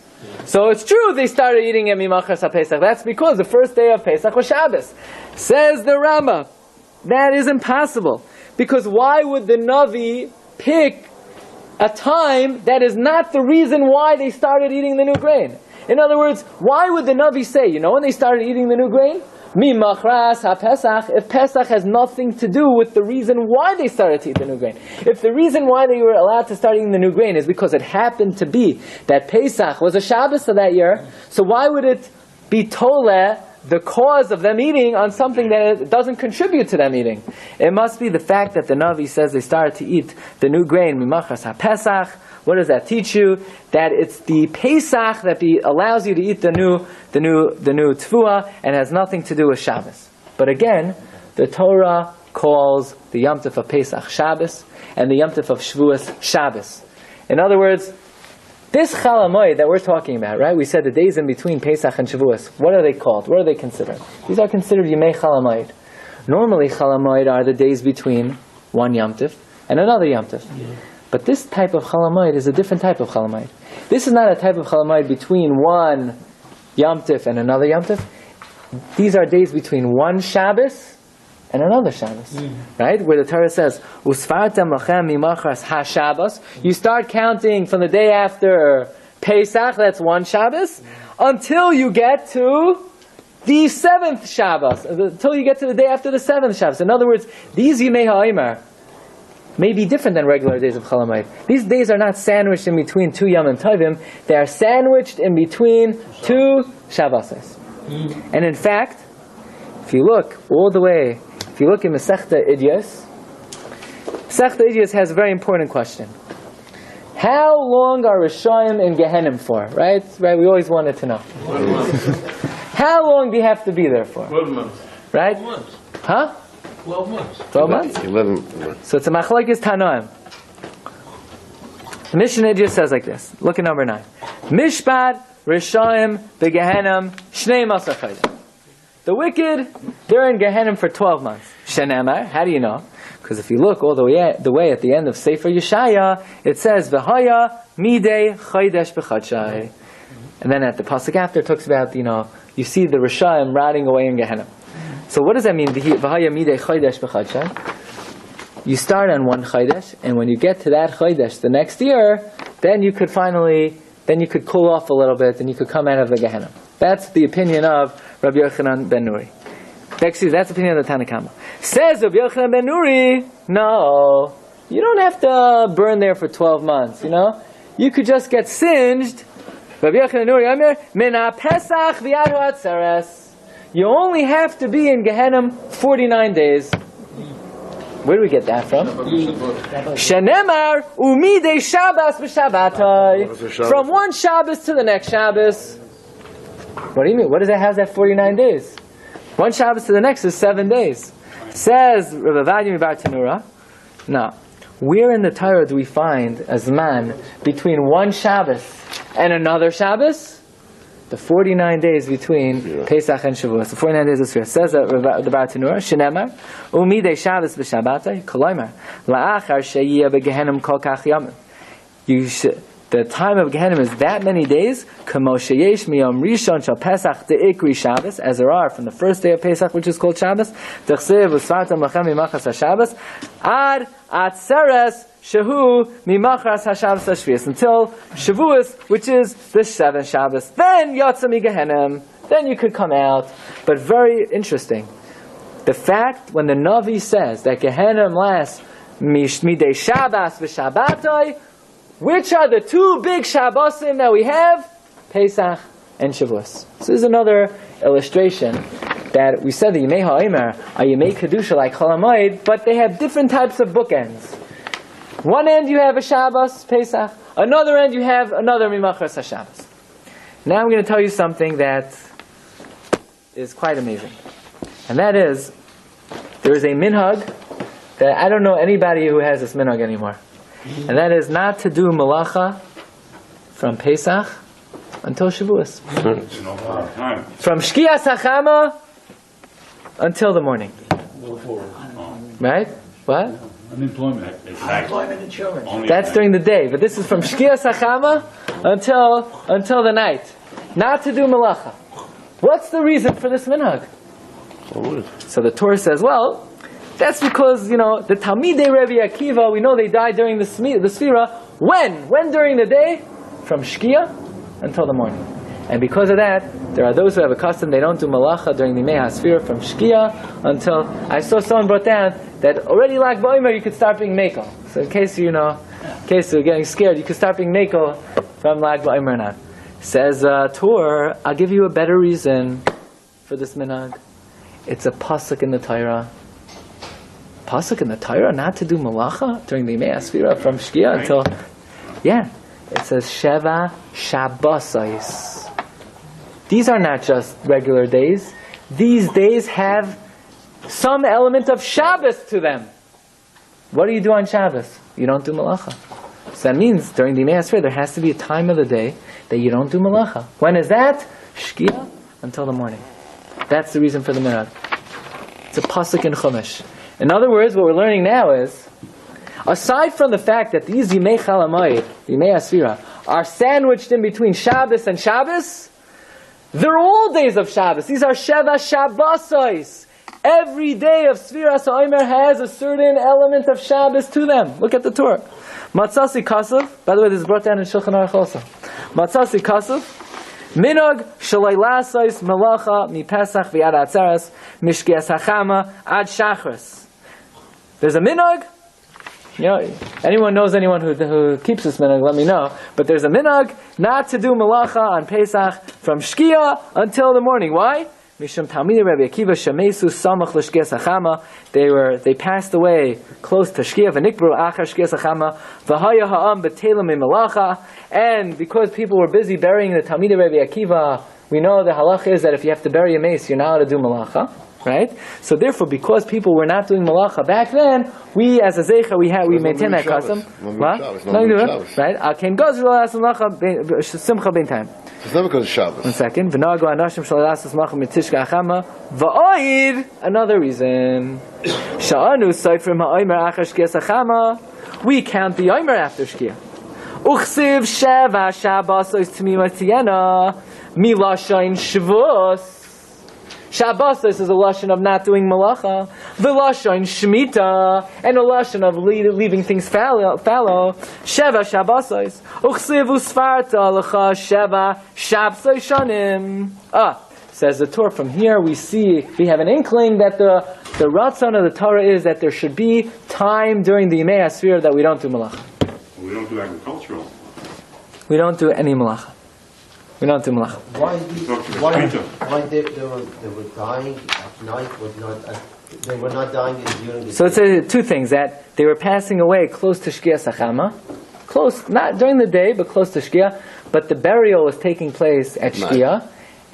So it's true they started eating it mimachras ha'Pesach. That's because the first day of Pesach was Shabbos. Says the Rambam, that is impossible. Because why would the Navi pick a time that is not the reason why they started eating the new grain? In other words, why would the Navi say, when they started eating the new grain? Mimachras ha-Pesach, if Pesach has nothing to do with the reason why they started to eat the new grain. If the reason why they were allowed to start eating the new grain is because it happened to be that Pesach was a Shabbos of that year, so why would it be Toleh, the cause of them eating, on something that doesn't contribute to them eating? It must be the fact that the Navi says they started to eat the new grain, mimachras ha-Pesach. What does that teach you? That it's the Pesach that allows you to eat the new tefua, and has nothing to do with Shabbos. But again, the Torah calls the Yom Tov of Pesach Shabbos, and the Yom Tov of Shavuos Shabbos. In other words, this Hamoed that we're talking about, right? We said the days in between Pesach and Shavuos. What are they called? What are they considered? These are considered Yemei Hamoed. Normally, Hamoed are the days between one Yom Tov and another Yom Tov. But this type of Hamoed is a different type of Hamoed. This is not a type of Hamoed between one Yom Tov and another Yom Tov. These are days between one Shabbos and another Shabbos, right? Where the Torah says, "Usfartem lachem mimachras ha-Shabbos." You start counting from the day after Pesach, that's one Shabbos, until you get to the 7th Shabbos, until you get to the day after the 7th Shabbos. In other words, these Yemei HaOmer, may be different than regular days of Chol Hamoed. These days are not sandwiched in between two Yom Tovim. They are sandwiched in between two Shabbos. And in fact, if you look all the way, if you look in Masechta Idyos has a very important question. How long are Rishayim in Gehenim for? Right? We always wanted to know. How long do you have to be there for? 12 months. Right? 12 months. Huh? 12 months. 12 months? 11 months. So it's a machlokes Tanoim. The Mishnah just says like this. Look at number 9. Mishpat Rishayim beGehenim Shnei Masar Chayim. The wicked, they're in Gehenim for 12 months. Shenemar, how do you know? Because if you look all the way at the end of Sefer Yeshaya, it says V'haya midei chaydesh b'chadshai. And then at the pasuk after, it talks about, you see the Rishayim rotting away in Gehenna. So what does that mean? V'haya midei chaydesh b'chadshai. You start on one chaydesh, and when you get to that chaydesh the next year, then you could cool off a little bit, and you could come out of the Gehenna. That's the opinion of Rabbi Yochanan ben Nuri. Excuse, that's the opinion of the Tanakama. Says Rabbi Yochanan ben Nuri, no, you don't have to burn there for 12 months, You could just get singed. Rabbi Yochanan ben Nuri, Omer, min ha-pesach v'yad ha'atzeres. You only have to be in Gehenim 49 days. Where do we get that from? Shenemar umidei Shabbos b'Shabbatai. From one Shabbos to the next Shabbos. What do you mean? What does that have? That 49 days. One Shabbos to the next is 7 days. Says Rabbi Vadim Bar Tanura. No. Where in the Torah do we find a zman between one Shabbos and another Shabbos? The 49 days between Pesach and Shavuos. The 49 days of Sefiras. Says the Bar Tanura. Shenemar umidei Shabbos b'Shabbatai. Kolomer la'achar sheyiyah beGehenim kol kach yamim. You should. The time of Gehenim is that many days, Kamosheyesh miyom rishon shal Pesach de'ikri Shabbos, as there are from the first day of Pesach, which is called Shabbos, T'chsev u'svartam lachem mimachas HaShabbos, ad atzeres shehu mimachas HaShabbos HaShvius, until Shavuos, which is the 7th Shabbos. Then yotza mi Gehenim, then you could come out. But very interesting, the fact when the Navi says that Gehenim lasts midei Shabbos v'Shabbatoi, which are the two big Shabbosim that we have? Pesach and Shavuos. So this is another illustration that we said the Yemei HaOmer are Yemei Kedusha like Chol Hamoed, but they have different types of bookends. One end you have a Shabbos, Pesach. Another end you have another Mimachras HaShabbos. Now I'm going to tell you something that is quite amazing. And that is, there is a minhag that I don't know anybody who has this minhag anymore. And that is not to do malacha from Pesach until Shavuos. From Shkias HaChama until the morning. Right? What? Unemployment. Employment and children. That's during the day. But this is from Shkias HaChama until the night. Not to do malacha. What's the reason for this minhag? So the Torah says, well, that's because, the Talmidei Rabbi Akiva, we know they died during the sefira. When? When during the day? From Shkia until the morning. And because of that, there are those who have a custom, they don't do malacha during the Yemei HaSefira from Shkia until, I saw someone brought down that already like HaOmer you could start being mekel. So in case you're getting scared, you could start being mekel from like HaOmer not. Says Torah, I'll give you a better reason for this minhag. It's a pasuk in the Torah. Pasuk in the Torah not to do malacha during the Yemei HaSefira from Shkia until, it says Sheva Shabbosais. These are not just regular days. These days have some element of Shabbos to them. What do you do on Shabbos? You don't do malacha. So that means during the Yemei HaSefira there has to be a time of the day that you don't do malacha. When is that? Shkia until the morning. That's the reason for the minhag. It's a pasuk in Chumash. In other words, what we're learning now is, aside from the fact that these Yemei Chol Hamoed, Yemei HaSefira, are sandwiched in between Shabbos and Shabbos, they're all days of Shabbos. These are Sheva Shabbosos. Every day of Sefiras HaOmer has a certain element of Shabbos to them. Look at the Torah. Matzasi Kasav, by the way, this is brought down in Shulchan Aruch also. Matzasi Kasav, Minog Shalai Lasais Malacha Mi Pesach V'Yad Atzeres Mishkias HaChama Ad Shachris. There's a minog anyone knows anyone who keeps this minhag, let me know. But there's a minhag not to do malacha on Pesach from Shkia until the morning. Why? Mishum Talmidei Rabbi Akiva Shemesu Samach L'Shkias Hachama. They passed away close to Shkia. V'nikbru Achar Shkias Hachama. V'haya Ha'am B'Telam Malacha. And because people were busy burying the Talmidei Rabbi Akiva, we know the halacha is that if you have to bury a mace, you're not allowed to do malacha. Right? So therefore, because people were not doing malacha back then, we as a zeicha, we maintain that custom. What? Right? Aken gozru alas malacha simcha bein time. It's never because of Shabbos. 1 second. V'nagu anashim shal alas malacha mitishka achama. Va'oid, another reason. Sha'anu seifrim HaOmer achar shkias achama. We count the Omer after shkia. Uchsiv sheva Shabbos ois tmima tiyena milashain shvus. Shabbos is a lashon of not doing malacha, v'lashon shmita, and a lashon of leaving things fallow. Sheva Shabbosos, uchsivu sfarta lecha sheva shabsoi shanim. Says the Torah. From here we have an inkling that the ratzon of the Torah is that there should be time during the Yemei HaSefira that we don't do malacha. We don't do agricultural. We don't do any malacha. We don't do malacha. Why they were dying at night, they were not dying during the day? So it's two things, that they were passing away close to Shkia Sachama, close, not during the day, but close to Shkia, but the burial was taking place at Shkia,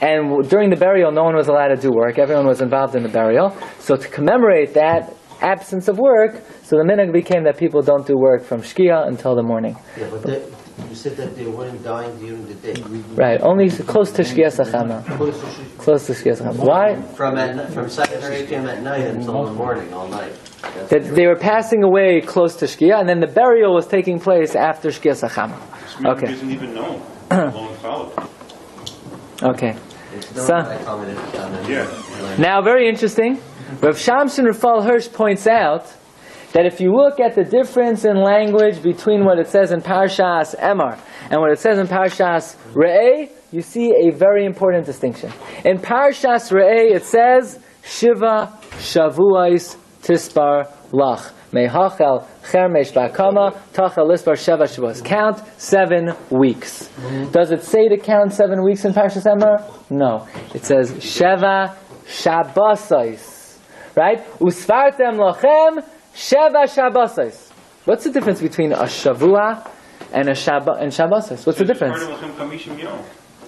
and during the burial no one was allowed to do work, everyone was involved in the burial, so to commemorate that absence of work, so the minhag became that people don't do work from Shkia until the morning. Yeah, but you said that they weren't dying during the day. Right, only close to Shkia Sachama. Close to Shkia Sachama. Why? From 7 p.m. at night until the morning, all night. They were passing away close to Shkia, and then the burial was taking place after Shkia Sachama. Okay. Isn't even known. Long followed. Okay. So, yeah. Now, very interesting. Rav Shamson Rafal Hirsch points out that if you look at the difference in language between what it says in Parshas Emor and what it says in Parshas Re'eh, you see a very important distinction. In Parshas Re'eh it says, Shiva Shavuos Tispar Lach. Mehachel Chermesh Bakama Tachel Lispar Sheva Shavuos. Count 7 weeks. Does it say to count 7 weeks in Parshas Emor? No. It says Sheva Shabbosos. Right? Usfartem Lachem Sheva Shabbosos. What's the difference between a Shavua and a Shabbosos? What's the difference?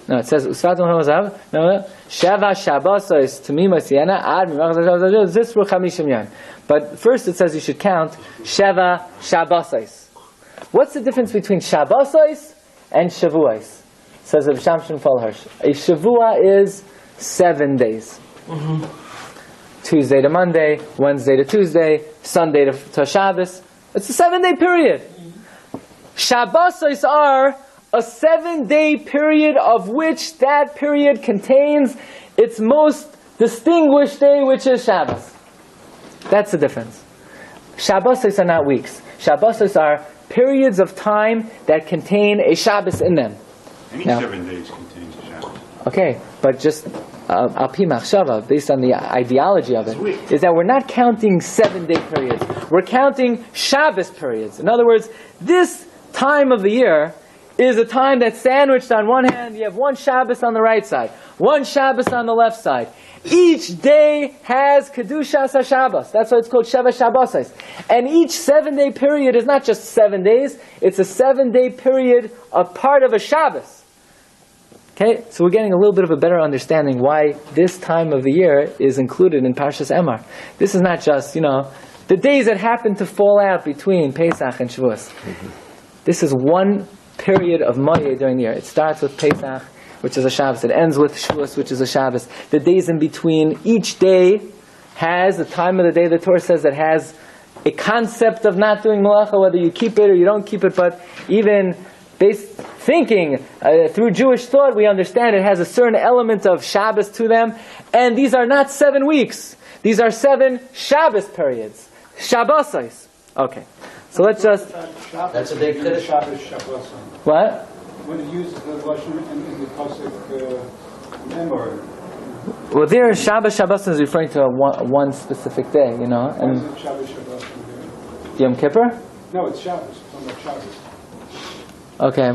No, it says Usfatum Hamazav. No, Sheva Shabbosos Tamima Siena Ad Mimach Zisru Chamishim Yan. But first it says you should count Sheva Shabbosos. What's the difference between Shabbosos and Shavuos? Says Rav Shamshon Fal Hirsch. A Shavua is 7 days. Tuesday to Monday, Wednesday to Tuesday, Sunday to Shabbos. It's a 7-day period. Shabbosos are a 7-day period of which that period contains its most distinguished day, which is Shabbos. That's the difference. Shabbosos are not weeks. Shabbosos are periods of time that contain a Shabbos in them. Any 7 days contains a Shabbos. Okay, but just al pi machshava, based on the ideology of it, is that we're not counting 7-day periods. We're counting Shabbos periods. In other words, this time of the year is a time that's sandwiched on one hand, you have one Shabbos on the right side, one Shabbos on the left side. Each day has Kedushas HaShabbos. That's why it's called Sheva Shabbosos. And each 7-day period is not just 7 days, it's a 7-day period, a part of a Shabbos. Okay, so we're getting a little bit of a better understanding why this time of the year is included in Parshas Emor. This is not just, the days that happen to fall out between Pesach and Shavuos. This is one period of Moed during the year. It starts with Pesach, which is a Shabbos. It ends with Shavuos, which is a Shabbos. The days in between, each day has the time of the day, the Torah says, that has a concept of not doing malacha, whether you keep it or you don't keep it, but even thinking through Jewish thought, we understand it has a certain element of Shabbos to them. And these are not 7 weeks. These are 7 Shabbos periods. Shabbosos. Okay. So let's just... That's a big Kiddush. What? When it uses the Lashon in the Pasuk Emor. Well, there Shabbos is referring to one specific day, And Why is it Shabbos? Yom Kippur? No, it's Shabbos. It's talking about Shabbos. Okay,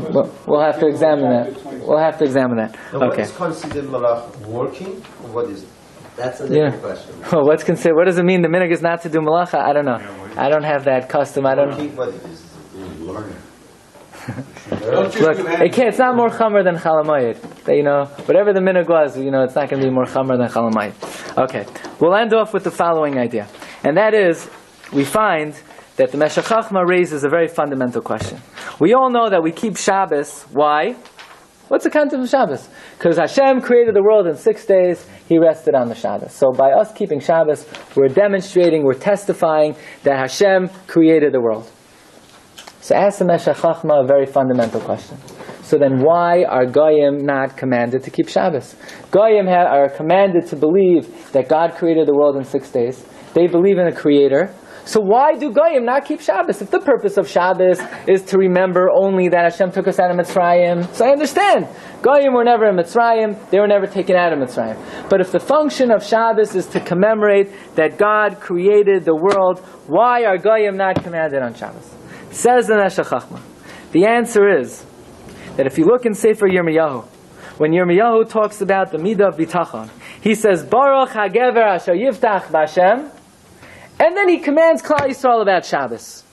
we'll have to examine that. We'll have to examine that. Now, what Okay. is considered malach working? Or what is it? That's a different question. Well, what's considered? What does it mean? The minhag is not to do malacha. I don't know. I don't have that custom. I don't. Working, what it is? Look, it's not more chamer than Hamoed. Whatever the minhag was, it's not going to be more chamer than Hamoed. Okay, we'll end off with the following idea, and that is, we find that the Meshech Chochmah raises a very fundamental question. We all know that we keep Shabbos. Why? What's the concept of Shabbos? Because Hashem created the world in 6 days, He rested on the Shabbos. So by us keeping Shabbos, we're demonstrating, we're testifying that Hashem created the world. So ask the Meshech Chochmah a very fundamental question. So then why are Goyim not commanded to keep Shabbos? Goyim are commanded to believe that God created the world in 6 days. They believe in a creator. So why do Goyim not keep Shabbos? If the purpose of Shabbos is to remember only that Hashem took us out of Mitzrayim, so I understand. Goyim were never in Mitzrayim, they were never taken out of Mitzrayim. But if the function of Shabbos is to commemorate that God created the world, why are Goyim not commanded on Shabbos? Says the Meshech Chochmah. The answer is that if you look in Sefer Yirmiyahu, when Yirmiyahu talks about the midah of Bitachon, he says, Baruch HaGever Asher Yiftach B'Hashem, and then he commands Klal Yisrael about Shabbos.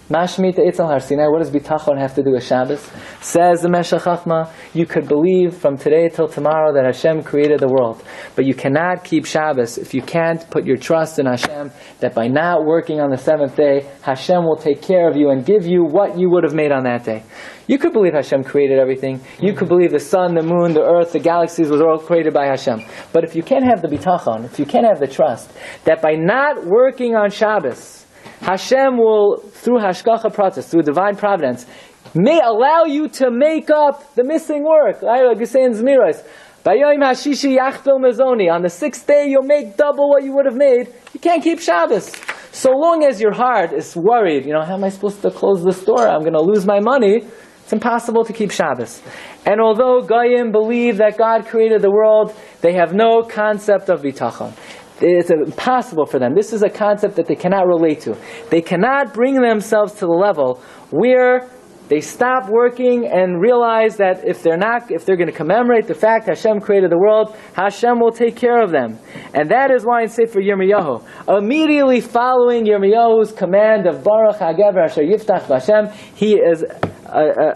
Mashmita Eitzel Har Sinai, what does Bitachon have to do with Shabbos? Says the Meshech Chochmah, you could believe from today till tomorrow that Hashem created the world. But you cannot keep Shabbos if you can't put your trust in Hashem, that by not working on the 7th day, Hashem will take care of you and give you what you would have made on that day. You could believe Hashem created everything. You could believe the sun, the moon, the earth, the galaxies was all created by Hashem. But if you can't have the Bitachon, if you can't have the trust, that by not working on Shabbos, Hashem will, through Hashgacha process, through divine providence, may allow you to make up the missing work. Like you say in Zmiros, Bayoim Hashishi Yachpil Mezoni, on the 6th day you'll make double what you would have made. You can't keep Shabbos. So long as your heart is worried, how am I supposed to close the store? I'm going to lose my money. It's impossible to keep Shabbos. And although Goyim believe that God created the world, they have no concept of Bitachon. It's impossible for them. This is a concept that they cannot relate to. They cannot bring themselves to the level where they stop working and realize that if they're going to commemorate the fact Hashem created the world, Hashem will take care of them. And that is why in Sefer Yirmiyahu, immediately following Yirmiyahu's command of Baruch HaGever Asher Yiftach B'Hashem,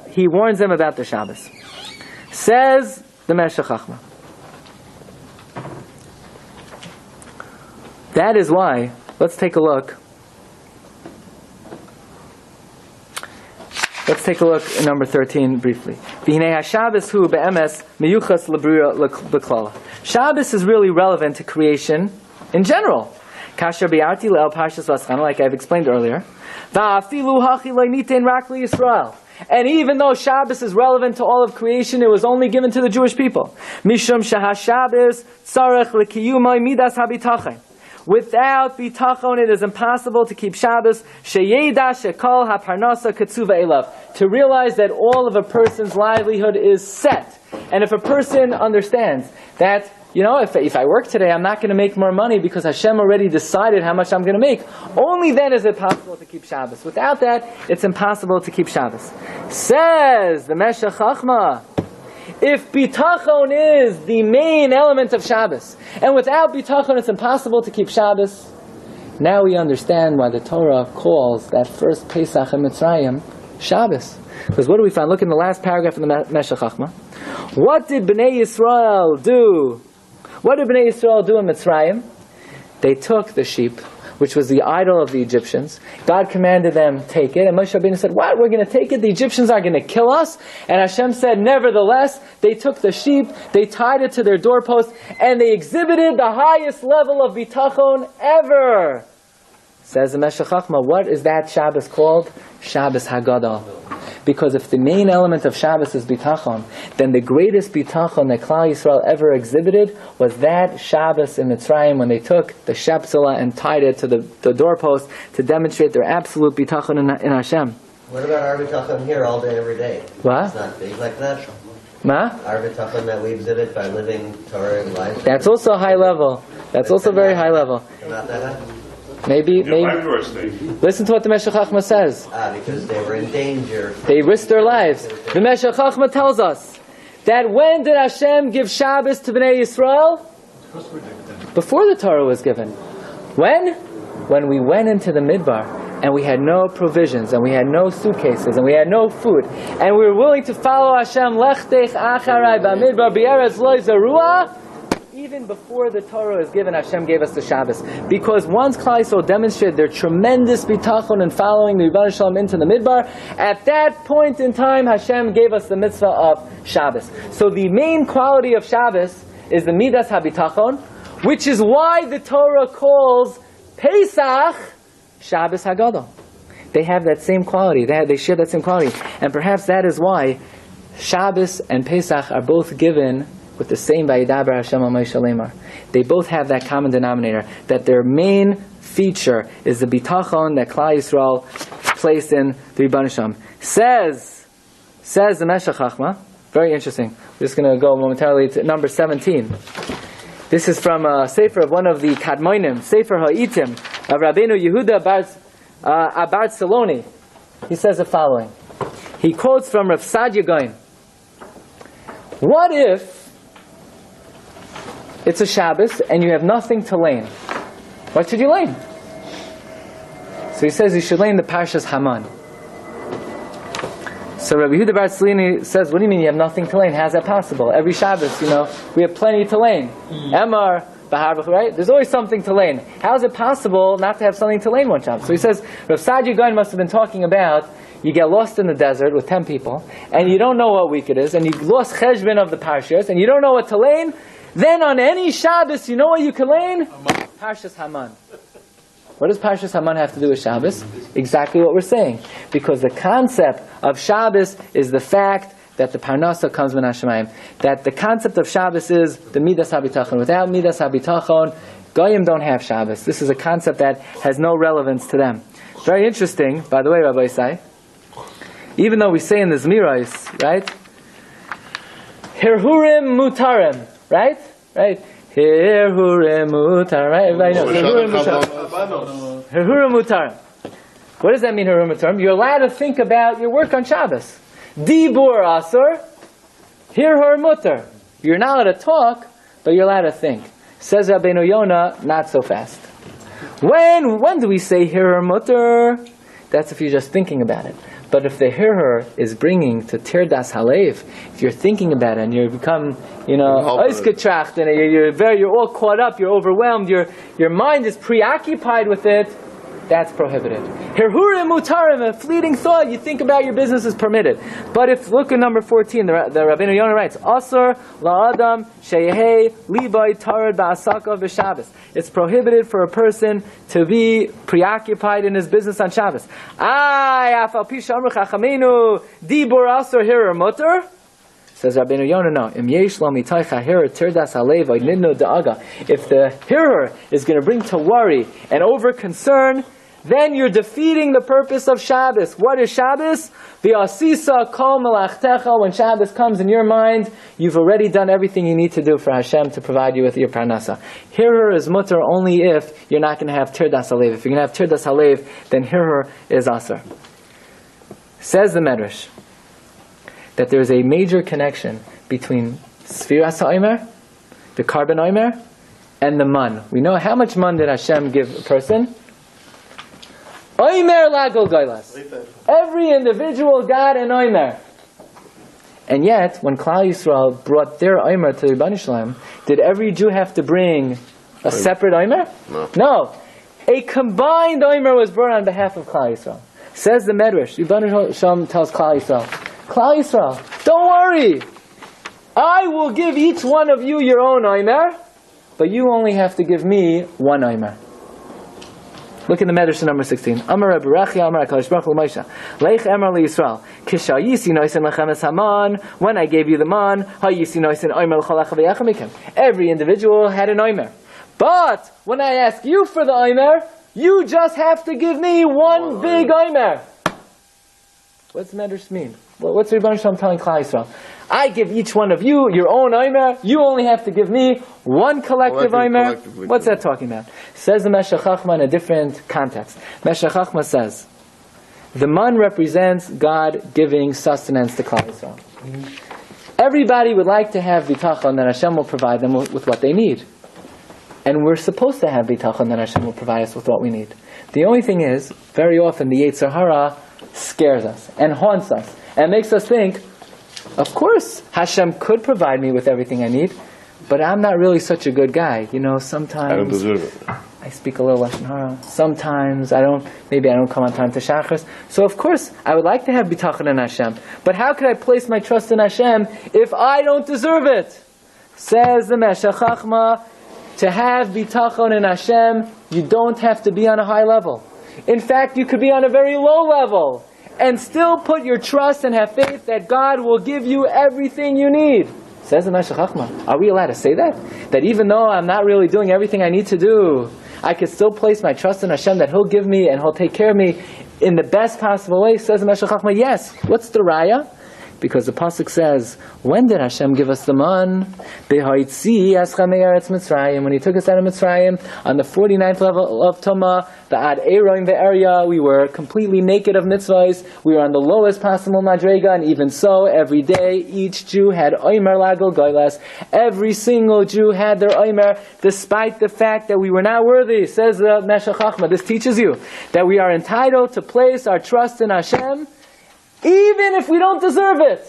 he warns them about the Shabbos. Says the Meshech Chochmah. That is why, let's take a look. Let's take a look at number 13 briefly. Shabbos is really relevant to creation in general. Like I've explained earlier. And even though Shabbos is relevant to all of creation, it was only given to the Jewish people. Without Bitachon, it is impossible to keep Shabbos. Sheyeda shekol haparnasa ketzuva elav. To realize that all of a person's livelihood is set. And if a person understands that, if I work today, I'm not going to make more money because Hashem already decided how much I'm going to make, only then is it possible to keep Shabbos. Without that, it's impossible to keep Shabbos. Says the Meshech Chochmah, if Bitachon is the main element of Shabbos, and without Bitachon it's impossible to keep Shabbos, now we understand why the Torah calls that first Pesach in Mitzrayim Shabbos. Because what do we find? Look in the last paragraph of the Meshech Chochmah. What did Bnei Yisrael do? What did Bnei Yisrael do in Mitzrayim? They took the sheep, which was the idol of the Egyptians. God commanded them, take it. And Moshe Rabbeinu said, what? We're going to take it? The Egyptians are going to kill us? And Hashem said, nevertheless, they took the sheep, they tied it to their doorpost, and they exhibited the highest level of bitachon ever. Says the Meshech Chochmah, what is that Shabbos called? Shabbos Hagadol. Because if the main element of Shabbos is bitachon, then the greatest bitachon that Klal Yisrael ever exhibited was that Shabbos in Mitzrayim when they took the shepzela and tied it to the doorpost to demonstrate their absolute bitachon in Hashem. What about our bitachon here all day, every day? What? It's not big like that. Ma? Our bitachon that we exhibit by living Torah life. That's also high level. That's also very high level. Not that high? Maybe. Maybe. Listen to what the Meshech Chachma says. Because they were in danger. They risked their lives. The Meshech Chachma tells us that when did Hashem give Shabbos to Bnei Yisrael? Before the Torah was given. When? When we went into the Midbar and we had no provisions and we had no suitcases and we had no food and we were willing to follow Hashem, Lech Tech Acharai B'Midbar B'Eretz Lo Zarua. Even before the Torah is given, Hashem gave us the Shabbos. Because once Klal Yisrael demonstrated their tremendous bitachon in following the Rebbeinu Shalom into the Midbar, at that point in time, Hashem gave us the mitzvah of Shabbos. So the main quality of Shabbos is the midas habitachon, which is why the Torah calls Pesach Shabbos Hagadol. They have that same quality. They share that same quality. And perhaps that is why Shabbos and Pesach are both given with the same Vayidaber Hashem al Moshe Lemar. They both have that common denominator, that their main feature is the bitachon that Klal Yisrael placed in the Rebbeinu Shalom. Says the Meshech Chachma, very interesting. We're just going to go momentarily to number 17. This is from a sefer of one of the Kadmonim, Sefer Ha'itim, of Rabbeinu Yehuda Bar Saloni. He says the following. He quotes from Rav Sadia Gaon. What if it's a Shabbos and you have nothing to lane? What should you lane? So he says you should lane the Parshas Haman. So Rabbi Yehuda Bar Saloni says, what do you mean you have nothing to lane? How's that possible? Every Shabbos, we have plenty to lane. Emar, Bahar, right? There's always something to lane. How is it possible not to have something to lane one Shabbos? So he says, Rav Sadia Gaon must have been talking about you get lost in the desert with 10 people, and you don't know what week it is, and you lost cheshbon of the Parshas, and you don't know what to lane. Then on any Shabbos, you know what you can lane? Parshas Haman. What does Parshas Haman have to do with Shabbos? Exactly what we're saying. Because the concept of Shabbos is the fact that the Parnasa comes min Hashemayim. That the concept of Shabbos is the Midas HaBitachon. Without Midas HaBitachon, Goyim don't have Shabbos. This is a concept that has no relevance to them. Very interesting, by the way, Rabbi Isai. Even though we say in the Zmirais, right? Hirhurim mutarim. Right? Hirhurim mutar. Right? Everybody knows. Hirhurim mutar. What does that mean, Hirhurim mutar? You're allowed to think about your work on Shabbos. Dibur asur. Hirhur mutar. You're not allowed to talk, but you're allowed to think. Says Rabbeinu Yonah, not so fast. When do we say Hirhur mutar? That's if you're just thinking about it. But if the Hirhur is bringing to Tirdas Halev, if you're thinking about it and you become, oisgetracht, and you're all caught up, you're overwhelmed, your mind is preoccupied with it, that's prohibited. Hirhurim mutarim, a fleeting thought, you think about your business is permitted. But if, look at number 14, the Rabbeinu Yonah writes, Asur la'adam sheyehei libay tarad ba'asakav b'Shabbos. It's prohibited for a person to be preoccupied in his business on Shabbos. Afal pi shamru chachamenu dibur asur hirur mutar. Says Rabbeinu Yonah, no. Im yesh lo mitaycha hirur tirdas halev oynidnu da'aga. If the hirur is going to bring to worry and over concern, then you're defeating the purpose of Shabbos. What is Shabbos? V'asisa kol melachtecha. When Shabbos comes in your mind, you've already done everything you need to do for Hashem to provide you with your parnasa. Hirur is mutter only if you're not going to have tirdas halev. If you're going to have tirdas halev, then hirur is asur. Says the Medrash that there is a major connection between Sefiras HaOmer, the korban Omer, and the man. We know how much man did Hashem give a person? Omer lagol goylas. Every individual got an Omer. And yet, when Klal Yisrael brought their Omer to the Rebbeinu Shalom, did every Jew have to bring a separate Omer? No. A combined Omer was brought on behalf of Klal Yisrael. Says the Medrash, Rebbeinu Shalom tells Klal Yisrael, don't worry. I will give each one of you your own Omer, but you only have to give me one Omer. Look in the Medrash number 16. Omer Rabbi Rechia, Omer HaKadosh Baruch Hu Moshe. Leich Emer LeYisrael. Kishayisi noisen lechemes haman. When I gave you the man, hayisi noisen Omer l'chol echavei mikem. Every individual had an Omer. But when I ask you for the Omer, you just have to give me one big Omer. What's the Medrash mean? What's the Rebbeinu Shalom telling Klal Yisrael? I give each one of you your own Omer. You only have to give me one collective Omer. What's that talking about? Says the Meshech Chachma in a different context. Meshech Chachma says, the man represents God giving sustenance to Klal Yisrael. Everybody would like to have Bitachon that Hashem will provide them with what they need. And we're supposed to have Bitachon that Hashem will provide us with what we need. The only thing is, very often the Yetzer Hara scares us and haunts us and makes us think, of course Hashem could provide me with everything I need, but I'm not really such a good guy. Sometimes I don't deserve it. I speak a little Lashon Hara. Sometimes maybe I don't come on time to Shachris. So of course, I would like to have Bitachon in Hashem. But how could I place my trust in Hashem if I don't deserve it? Says the Meshech Chachma, to have Bitachon in Hashem, you don't have to be on a high level. In fact, you could be on a very low level and still put your trust and have faith that God will give you everything you need. Says the Meshech Chachma. Are we allowed to say that? That even though I'm not really doing everything I need to do, I can still place my trust in Hashem that He'll give me and He'll take care of me in the best possible way? Says the Meshech Chachma, yes. What's the raya? Because the pasuk says, when did Hashem give us the man? When He took us out of Mitzrayim, on the 49th level of Tumah, the Ad Eroim Ve'eria, we were completely naked of mitzvahs. We were on the lowest possible madrega, and even so, every day, each Jew had Omer Lagol Goylas. Every single Jew had their Omer, despite the fact that we were not worthy. Says the Meshech Chachma, this teaches you that we are entitled to place our trust in Hashem, even if we don't deserve it.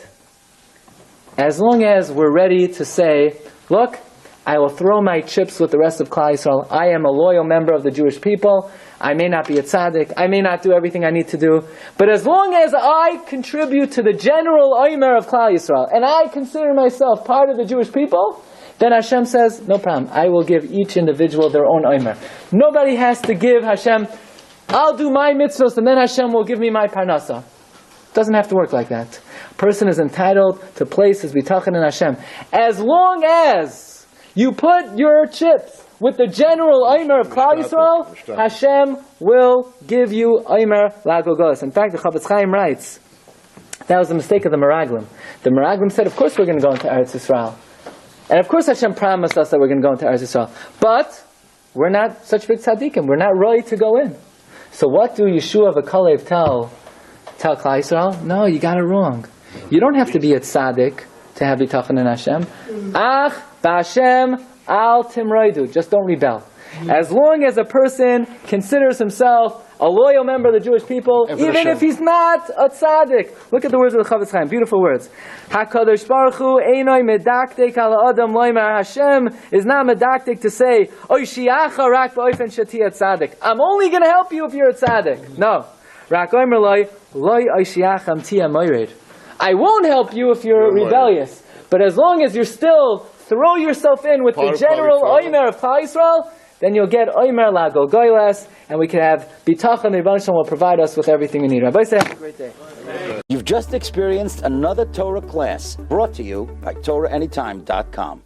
As long as we're ready to say, look, I will throw my chips with the rest of Klal Yisrael. I am a loyal member of the Jewish people. I may not be a tzaddik. I may not do everything I need to do. But as long as I contribute to the general Omer of Klal Yisrael, and I consider myself part of the Jewish people, then Hashem says, no problem. I will give each individual their own Omer. Nobody has to give Hashem, I'll do my mitzvahs, and then Hashem will give me my parnasa. Doesn't have to work like that. A person is entitled to place his bitachon in Hashem. As long as you put your chips with the general Omer of Klal Yisrael, Hashem will give you Omer Lagogos. In fact, the Chavetz Chaim writes, that was a mistake of the Meraglim. The Meraglim said, of course we're going to go into Eretz Yisrael. And of course Hashem promised us that we're going to go into Eretz Yisrael. But we're not such big tzaddikim. We're not ready to go in. So what do Yeshua v'Kalev tell Klal Yisrael? No, you got it wrong. You don't have to be a tzaddik to have bitachon in Hashem. Ach b'Hashem al timroidu. Just don't rebel. As long as a person considers himself a loyal member of the Jewish people, even if he's not a tzaddik. Look at the words of the Chavetz Chaim. Beautiful words. HaKadosh Baruch Hu einoi medaktek ala adam loimer. Hashem is not medaktek to say, oy shiacha rak ba'ofen shatia tzaddik. I'm only going to help you if you're a tzaddik. No. Rak oimer loy oy shiacham tia moired. I won't help you if you're rebellious. But as long as you still throw yourself in with the general Omer of Klal Yisrael, then you'll get Omer Lagol Goylas, and we can have Bitachon. The Rebbeinu Shalom will provide us with everything we need. Rabbi, say have a great day. You've just experienced another Torah class brought to you by TorahAnytime.com.